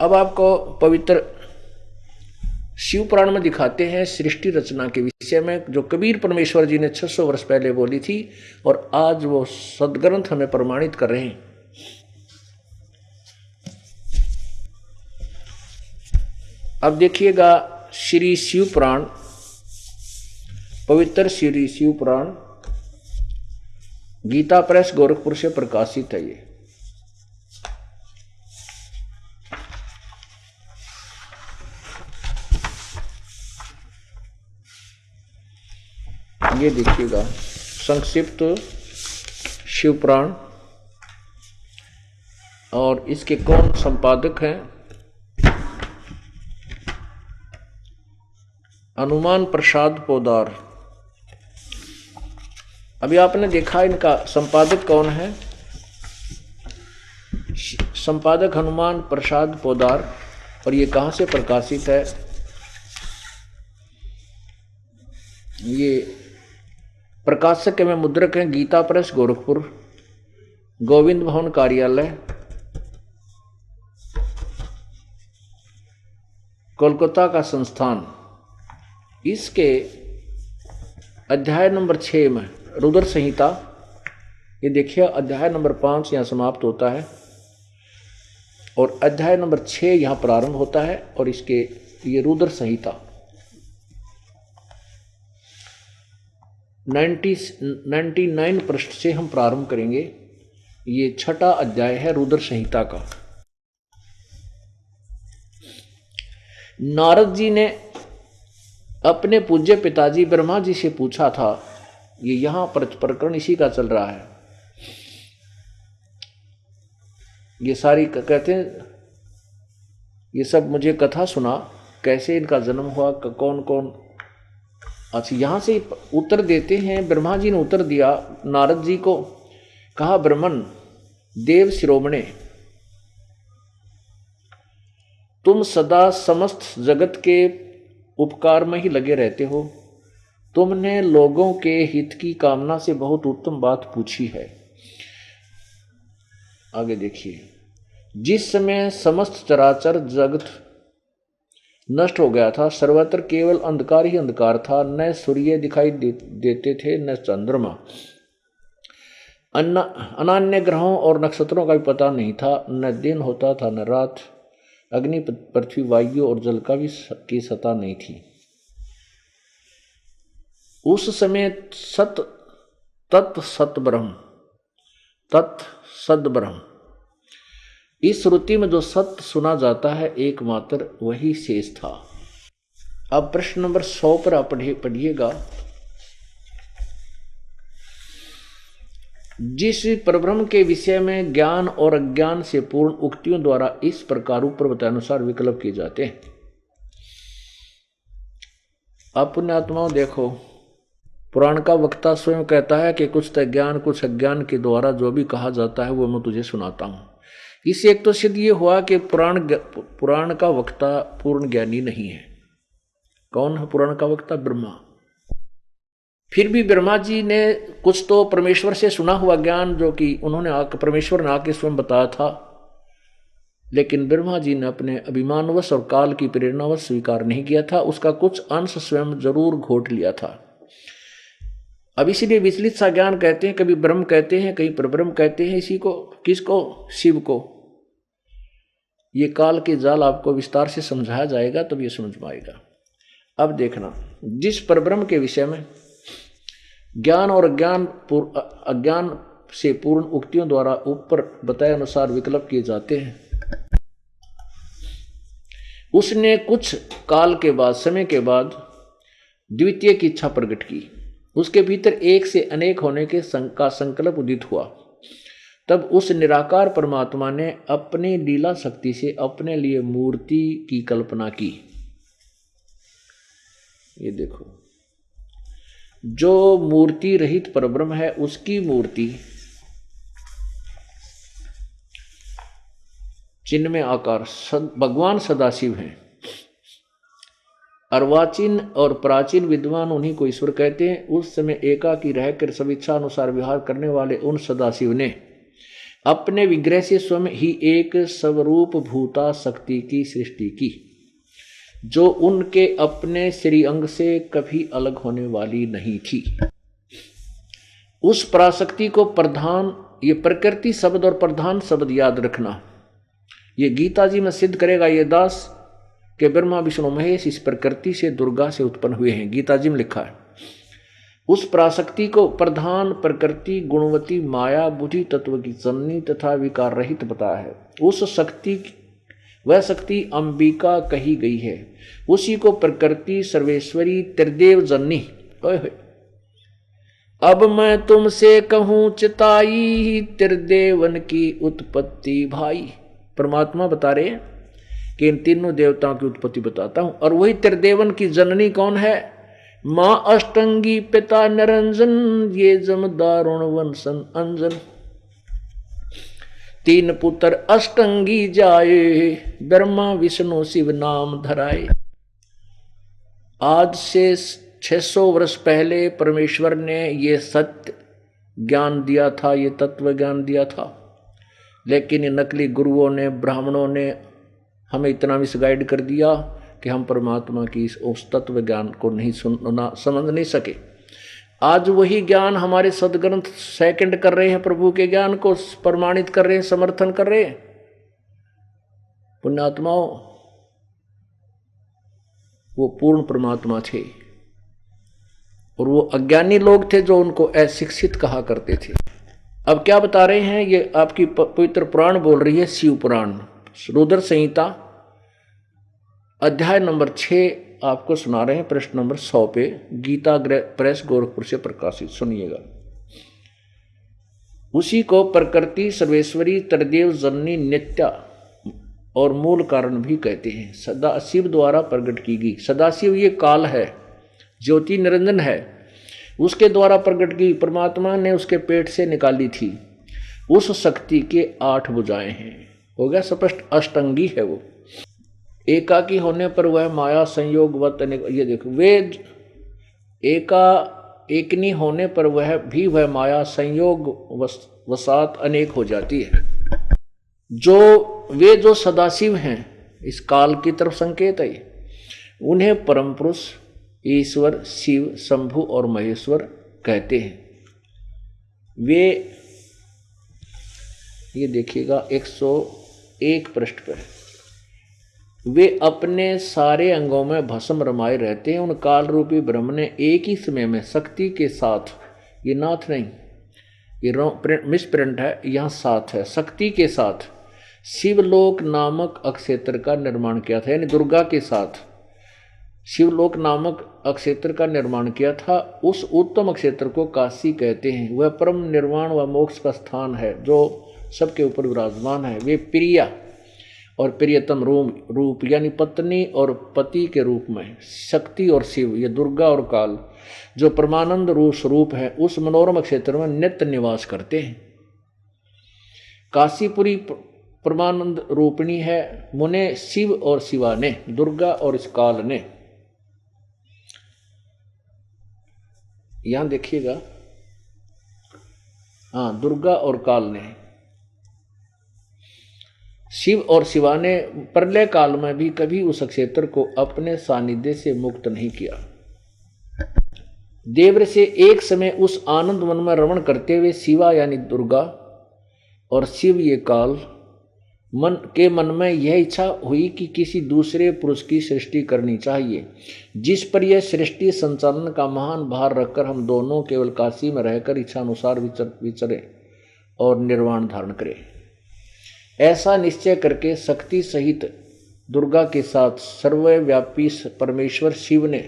अब आपको पवित्र शिव पुराण में दिखाते हैं सृष्टि रचना के विषय में, जो कबीर परमेश्वर जी ने 600 वर्ष पहले बोली थी और आज वो सदग्रंथ हमें प्रमाणित कर रहे हैं। अब देखिएगा श्री शिव पुराण, पवित्र श्री शिव पुराण गीता प्रेस गोरखपुर से प्रकाशित है। ये देखिएगा संक्षिप्त शिव पुराण, और इसके कौन संपादक हैं? हनुमान प्रसाद पोदार। अभी आपने देखा इनका संपादक कौन है? संपादक हनुमान प्रसाद पोदार। और ये कहाँ से प्रकाशित है? ये प्रकाशक में मुद्रक हैं गीता प्रेस गोरखपुर, गोविंद भवन कार्यालय, कोलकाता का संस्थान। इसके अध्याय नंबर 6 में रुद्र संहिता, ये देखिए अध्याय नंबर 5 यहाँ समाप्त होता है और अध्याय नंबर 6 यहाँ प्रारंभ होता है। और इसके ये रुद्र संहिता 99 पृष्ठ से हम प्रारंभ करेंगे। ये 6ठा अध्याय है रुद्र संहिता का। नारद जी ने अपने पूज्य पिताजी ब्रह्मा जी से पूछा था, ये यहां प्रकरण इसी का चल रहा है। ये सारी कहते हैं, ये सब मुझे कथा सुना, कैसे इनका जन्म हुआ, कौन कौन। अच्छा, यहां से उत्तर देते हैं। ब्रह्मा जी ने उत्तर दिया नारद जी को, कहा ब्रह्मन देव शिरोमणे, तुम सदा समस्त जगत के उपकार में ही लगे रहते हो। तुमने लोगों के हित की कामना से बहुत उत्तम बात पूछी है। आगे देखिए, जिस समय समस्त चराचर जगत नष्ट हो गया था, सर्वत्र केवल अंधकार ही अंधकार था। न सूर्य दिखाई देते थे, न चंद्रमा, अन्य ग्रहों और नक्षत्रों का भी पता नहीं था। न दिन होता था न रात। अग्नि, पृथ्वी, वायु और जल का भी की सत्ता नहीं थी। उस समय तत् सत ब्रह्म, इस श्रुति में जो सत्य सुना जाता है एकमात्र वही शेष था। अब प्रश्न नंबर 100 पर आप पढ़िएगा। जिस परब्रह्म के विषय में ज्ञान और अज्ञान से पूर्ण उक्तियों द्वारा इस प्रकार ऊपर बताए अनुसार विकल्प किए जाते हैं। आप पुण्यात्माओं देखो, पुराण का वक्ता स्वयं कहता है कि कुछ ज्ञान कुछ अज्ञान के द्वारा जो भी कहा जाता है वो मैं तुझे सुनाता हूं। इससे एक तो सिद्ध ये हुआ कि पुराण का वक्ता पूर्ण ज्ञानी नहीं है। कौन है पुराण का वक्ता? ब्रह्मा। फिर भी ब्रह्मा जी ने कुछ तो परमेश्वर से सुना हुआ ज्ञान जो कि उन्होंने परमेश्वर ने आके स्वयं बताया था, लेकिन ब्रह्मा जी ने अपने अभिमानवश और काल की प्रेरणावश स्वीकार नहीं किया था। उसका कुछ अंश स्वयं जरूर घोट लिया था। अब इसीलिए विचलित सा ज्ञान कहते हैं, कभी ब्रह्म कहते हैं, कहीं परब्रह्म कहते हैं। इसी को किसको? शिव को। ये काल के जाल आपको विस्तार से समझाया जाएगा तब ये समझ में आएगा। अब देखना, जिस परब्रह्म के विषय में ज्ञान और अज्ञान से पूर्ण उक्तियों द्वारा ऊपर बताए अनुसार विकल्प किए जाते हैं, उसने कुछ काल के बाद, समय के बाद द्वितीय की इच्छा प्रकट की। उसके भीतर एक से अनेक होने के का संकल्प उदित हुआ। तब उस निराकार परमात्मा ने अपनी लीला शक्ति से अपने लिए मूर्ति की कल्पना की। ये देखो, जो मूर्ति रहित परब्रह्म है उसकी मूर्ति चिन्मय आकार भगवान सदाशिव हैं। अर्वाचीन और प्राचीन विद्वान उन्हीं को ईश्वर कहते हैं। उस समय एकाकी रहकर सब इच्छा अनुसार विहार करने वाले उन सदाशिव ने अपने विग्रह से स्वयं ही एक स्वरूप भूता शक्ति की सृष्टि की, जो उनके अपने श्री अंग से कभी अलग होने वाली नहीं थी। उस पराशक्ति को प्रधान, ये प्रकृति शब्द और प्रधान शब्द याद रखना। ये गीता जी में सिद्ध करेगा ये दास कि ब्रह्मा विष्णु महेश इस प्रकृति से दुर्गा से उत्पन्न हुए हैं। गीता जी में लिखा है। उस पराशक्ति को प्रधान प्रकृति गुणवती माया बुद्धि तत्व की जननी तथा विकार रहित बताया है। उस शक्ति, वह शक्ति अंबिका कही गई है। उसी को प्रकृति सर्वेश्वरी त्रिदेव जननी। अब मैं तुमसे कहूं चिताई त्रिदेवन की उत्पत्ति भाई। परमात्मा बता रहे हैं कि इन तीनों देवताओं की उत्पत्ति बताता हूं। और वही त्रिदेवन की जननी कौन है? मां अष्टंगी पिता निरंजन ये जम दारुण वंशन अंजन। तीन पुत्र अष्टंगी जाए ब्रह्मा विष्णु शिव नाम धराए। आज से 600 वर्ष पहले परमेश्वर ने ये सत्य ज्ञान दिया था, ये तत्व ज्ञान दिया था। लेकिन ये नकली गुरुओं ने, ब्राह्मणों ने हमें इतना मिसगाइड कर दिया कि हम परमात्मा की उस तत्व ज्ञान को नहीं सुनना, समझ नहीं सके। आज वही ज्ञान हमारे सदग्रंथ सेकंड कर रहे हैं, प्रभु के ज्ञान को प्रमाणित कर रहे हैं, समर्थन कर रहे हैं। पुण्यात्माओं, वो पूर्ण परमात्मा थे और वो अज्ञानी लोग थे जो उनको अशिक्षित कहा करते थे। अब क्या बता रहे हैं? ये आपकी पवित्र पुराण बोल रही है, शिव पुराण रुद्र संहिता अध्याय नंबर 6 आपको सुना रहे हैं, प्रश्न नंबर 100 पे, गीता प्रेस गोरखपुर से प्रकाशित। सुनिएगा। उसी को प्रकृति सर्वेश्वरी त्रिदेव जननी नित्या और मूल कारण भी कहते हैं। सदाशिव द्वारा प्रकट की गई। सदाशिव ये काल है, ज्योति निरंजन है, उसके द्वारा प्रकट की। परमात्मा ने उसके पेट से निकाली थी। उस शक्ति के 8 भुजाएं हैं। हो गया स्पष्ट, अष्टंगी है वो। एकाकी होने पर वह माया संयोगवत अनेक। ये देखो, वेद एकनी होने पर वह माया संयोग वसात अनेक हो जाती है। जो सदाशिव हैं, इस काल की तरफ संकेत है, उन्हें परम पुरुष ईश्वर शिव शंभु और महेश्वर कहते हैं। वे, ये देखिएगा 101 पृष्ठ पर, वे अपने सारे अंगों में भस्म रमाए रहते हैं। उन काल रूपी ब्रह्म ने एक ही समय में शक्ति के साथ, ये नाथ नहीं, ये मिसप्रिंट है, यहाँ साथ है, शक्ति के साथ शिवलोक नामक अक्षेत्र का निर्माण किया था। यानी दुर्गा के साथ शिवलोक नामक अक्षेत्र का निर्माण किया था। उस उत्तम अक्षेत्र को काशी कहते हैं। वह परम निर्वाण व मोक्ष का स्थान है जो सबके ऊपर विराजमान है। वे प्रिया और प्रियतम रूप यानी पत्नी और पति के रूप में शक्ति और शिव, ये दुर्गा और काल, जो परमानंद स्वरूप है, उस मनोरम क्षेत्र में नित्य निवास करते हैं। काशीपुरी परमानंद रूपिणी है। मुने शिव और शिवा ने, दुर्गा और इस काल ने, यहां देखिएगा, हाँ, दुर्गा और काल ने, शिव और शिवा ने प्रलय काल में भी कभी उस क्षेत्र को अपने सानिध्य से मुक्त नहीं किया। देव से एक समय उस आनंद वन में रमण करते हुए शिवा यानी दुर्गा और शिव ये काल मन में यह इच्छा हुई कि किसी दूसरे पुरुष की सृष्टि करनी चाहिए, जिस पर यह सृष्टि संचालन का महान भार रखकर हम दोनों केवल काशी में रहकर इच्छा अनुसार विचरे और निर्वाण धारण करें। ऐसा निश्चय करके शक्ति सहित दुर्गा के साथ सर्वव्यापी परमेश्वर शिव ने,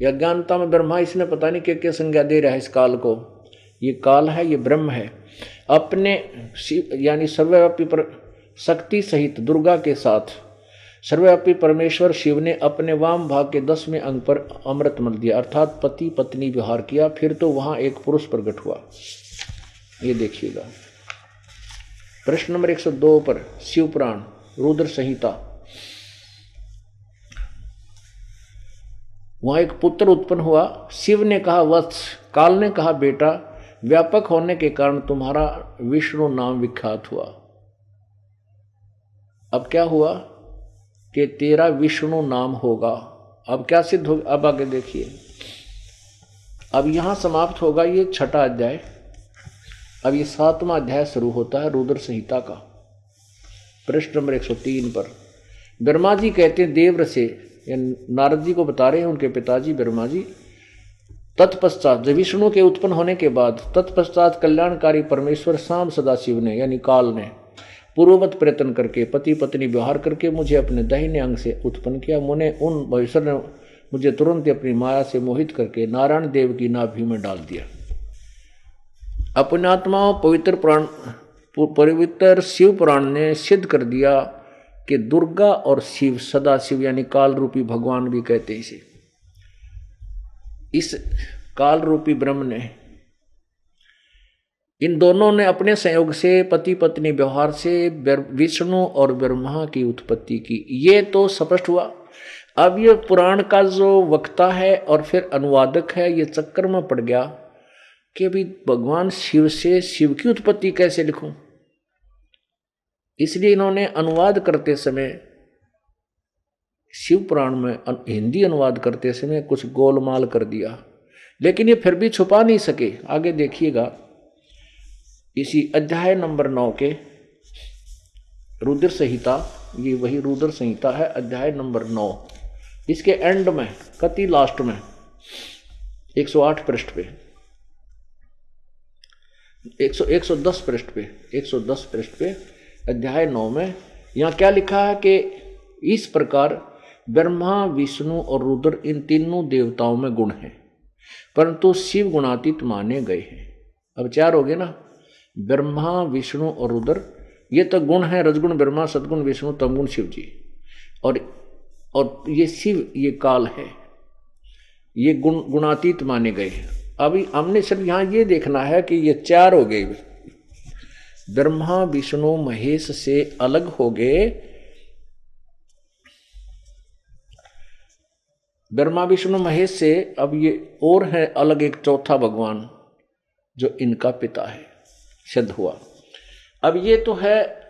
अज्ञानता में ब्रह्मा इसने पता नहीं क्या संज्ञा दे रहा है इस काल को, ये काल है, ये ब्रह्म है, अपने शिव यानी सर्वव्यापी पर शक्ति सहित दुर्गा के साथ सर्वव्यापी परमेश्वर शिव ने अपने वाम भाग के 10वें अंग पर अमृत मल दिया, अर्थात पति पत्नी विहार किया। फिर तो वहां एक पुरुष प्रकट हुआ। ये देखिएगा प्रश्न नंबर 102 पर शिव पुराण रुद्र संहिता। वहां एक पुत्र उत्पन्न हुआ। शिव ने कहा वत्स, काल ने कहा बेटा, व्यापक होने के कारण तुम्हारा विष्णु नाम विख्यात हुआ। अब क्या हुआ कि तेरा विष्णु नाम होगा। अब क्या सिद्ध होगा, अब आगे देखिए। अब यहां समाप्त होगा ये 6ठा अध्याय। अब ये 7वां अध्याय शुरू होता है रुद्र संहिता का। प्रश्न नंबर 103 पर ब्रह्मा जी कहते हैं देव से, नारद जी को बता रहे हैं उनके पिताजी ब्रह्मा जी, तत्पश्चात जब विष्णु के उत्पन्न होने के बाद तत्पश्चात कल्याणकारी परमेश्वर शाम सदाशिव ने यानी काल ने पूर्ववत प्रयत्न करके पति पत्नी व्यवहार करके मुझे अपने दाहिने अंग से उत्पन्न किया। उन भविष्य ने मुझे तुरंत अपनी माया से मोहित करके नारायण देव की नाभि में डाल दिया। अपने आत्मा पवित्र शिव पुराण ने सिद्ध कर दिया कि दुर्गा और शिव सदाशिव यानी काल रूपी भगवान भी कहते हैं इसे। इस काल रूपी ब्रह्म ने इन दोनों ने अपने संयोग से पति पत्नी व्यवहार से विष्णु और ब्रह्मा की उत्पत्ति की। ये तो स्पष्ट हुआ। अब ये पुराण का जो वक्ता है और फिर अनुवादक है ये चक्कर में पड़ गया कि अभी भगवान शिव से शिव की उत्पत्ति कैसे लिखूं। इसलिए इन्होंने अनुवाद करते समय शिव पुराण में हिंदी अनुवाद करते समय कुछ गोलमाल कर दिया, लेकिन ये फिर भी छुपा नहीं सके। आगे देखिएगा इसी अध्याय नंबर 9 के रुद्र संहिता, ये वही रुद्र संहिता है अध्याय नंबर 9, इसके एंड में कति लास्ट में 108 पृष्ठ पे 110 पृष्ठ पे 110 पृष्ठ पे अध्याय 9 में यहाँ क्या लिखा है कि इस प्रकार ब्रह्मा विष्णु और रुद्र इन तीनों देवताओं में गुण हैं, परंतु शिव गुणातीत माने गए हैं। अब 4 हो गए ना, ब्रह्मा विष्णु और रुद्र, ये तो गुण है, रजगुण ब्रह्मा, सदगुण विष्णु, तमगुण शिव जी, और ये शिव ये काल है, ये गुणातीत माने गए हैं। अभी हमने सिर्फ यहाँ ये देखना है कि ये 4 हो गए, ब्रह्मा विष्णु महेश से अलग हो गए। ब्रह्मा विष्णु महेश से अब ये और है अलग एक चौथा भगवान जो इनका पिता है, सिद्ध हुआ। अब ये तो है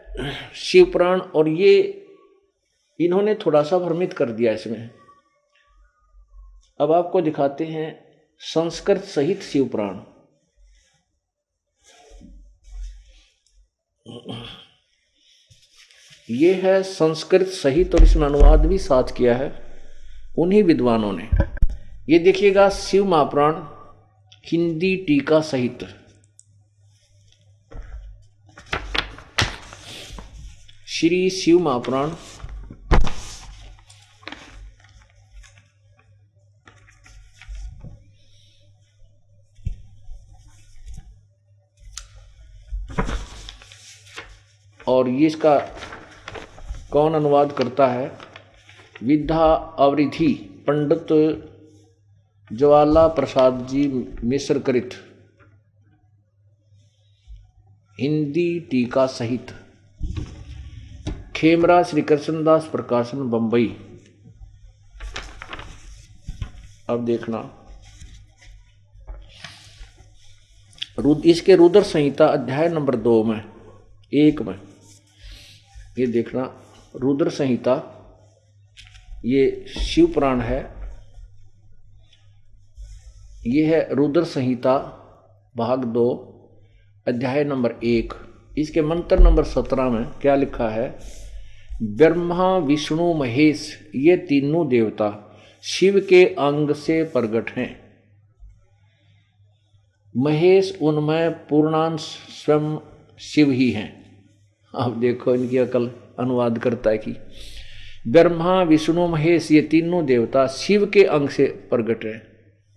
शिव पुराण, और ये इन्होंने थोड़ा सा भ्रमित कर दिया इसमें। अब आपको दिखाते हैं संस्कृत सहित शिव पुराण। ये है संस्कृत सहित और इसमें अनुवाद भी साथ किया है उन्हीं विद्वानों ने। ये देखिएगा शिव महापुराण हिंदी टीका सहित, श्री शिव महापुराण और ये इसका कौन अनुवाद करता है, विद्या अवरिधि पंडित ज्वाला प्रसाद जी मिश्र कृत, हिंदी टीका सहित, खेमरा श्री कृष्णदास प्रकाशन बंबई। अब देखना इसके रुद्र संहिता अध्याय नंबर 2 में 1 में ये देखना रुद्र संहिता, ये शिव पुराण है, ये है रुद्र संहिता भाग 2 अध्याय नंबर 1। इसके मंत्र नंबर 17 में क्या लिखा है, ब्रह्मा विष्णु महेश ये तीनों देवता शिव के अंग से प्रकट हैं। महेश उनमें पूर्णांश स्वयं शिव ही हैं। अब देखो इनकी अकल अनुवाद करता है कि ब्रह्मा विष्णु महेश ये तीनों देवता शिव के अंग से प्रकट हैं,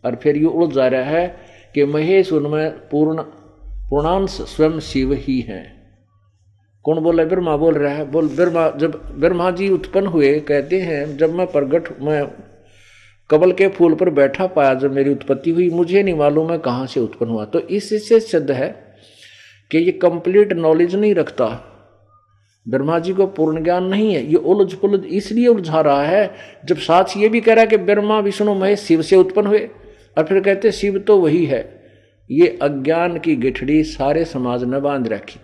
और फिर ये उड़ जा रहा है कि महेश उनमें पूर्ण पूर्णांश स्वयं शिव ही है। कौन बोला? ब्रह्मा बोल रहा है। बोल ब्रह्मा, जब ब्रह्मा जी उत्पन्न हुए, कहते हैं जब मैं कमल के फूल पर बैठा पाया, जब मेरी उत्पत्ति हुई, मुझे नहीं मालूम है कहाँ से उत्पन्न हुआ। तो इससे सिद्ध है कि ये कंप्लीट नॉलेज नहीं रखता, ब्रह्मा जी को पूर्ण ज्ञान नहीं है। ये उलझ पुलझ इसलिए उलझा रहा है, जब साथ ये भी कह रहा है कि ब्रह्मा विष्णु महेश शिव से उत्पन्न हुए, और फिर कहते शिव तो वही है। ये अज्ञान की गिठड़ी सारे समाज ने बांध रखी थी।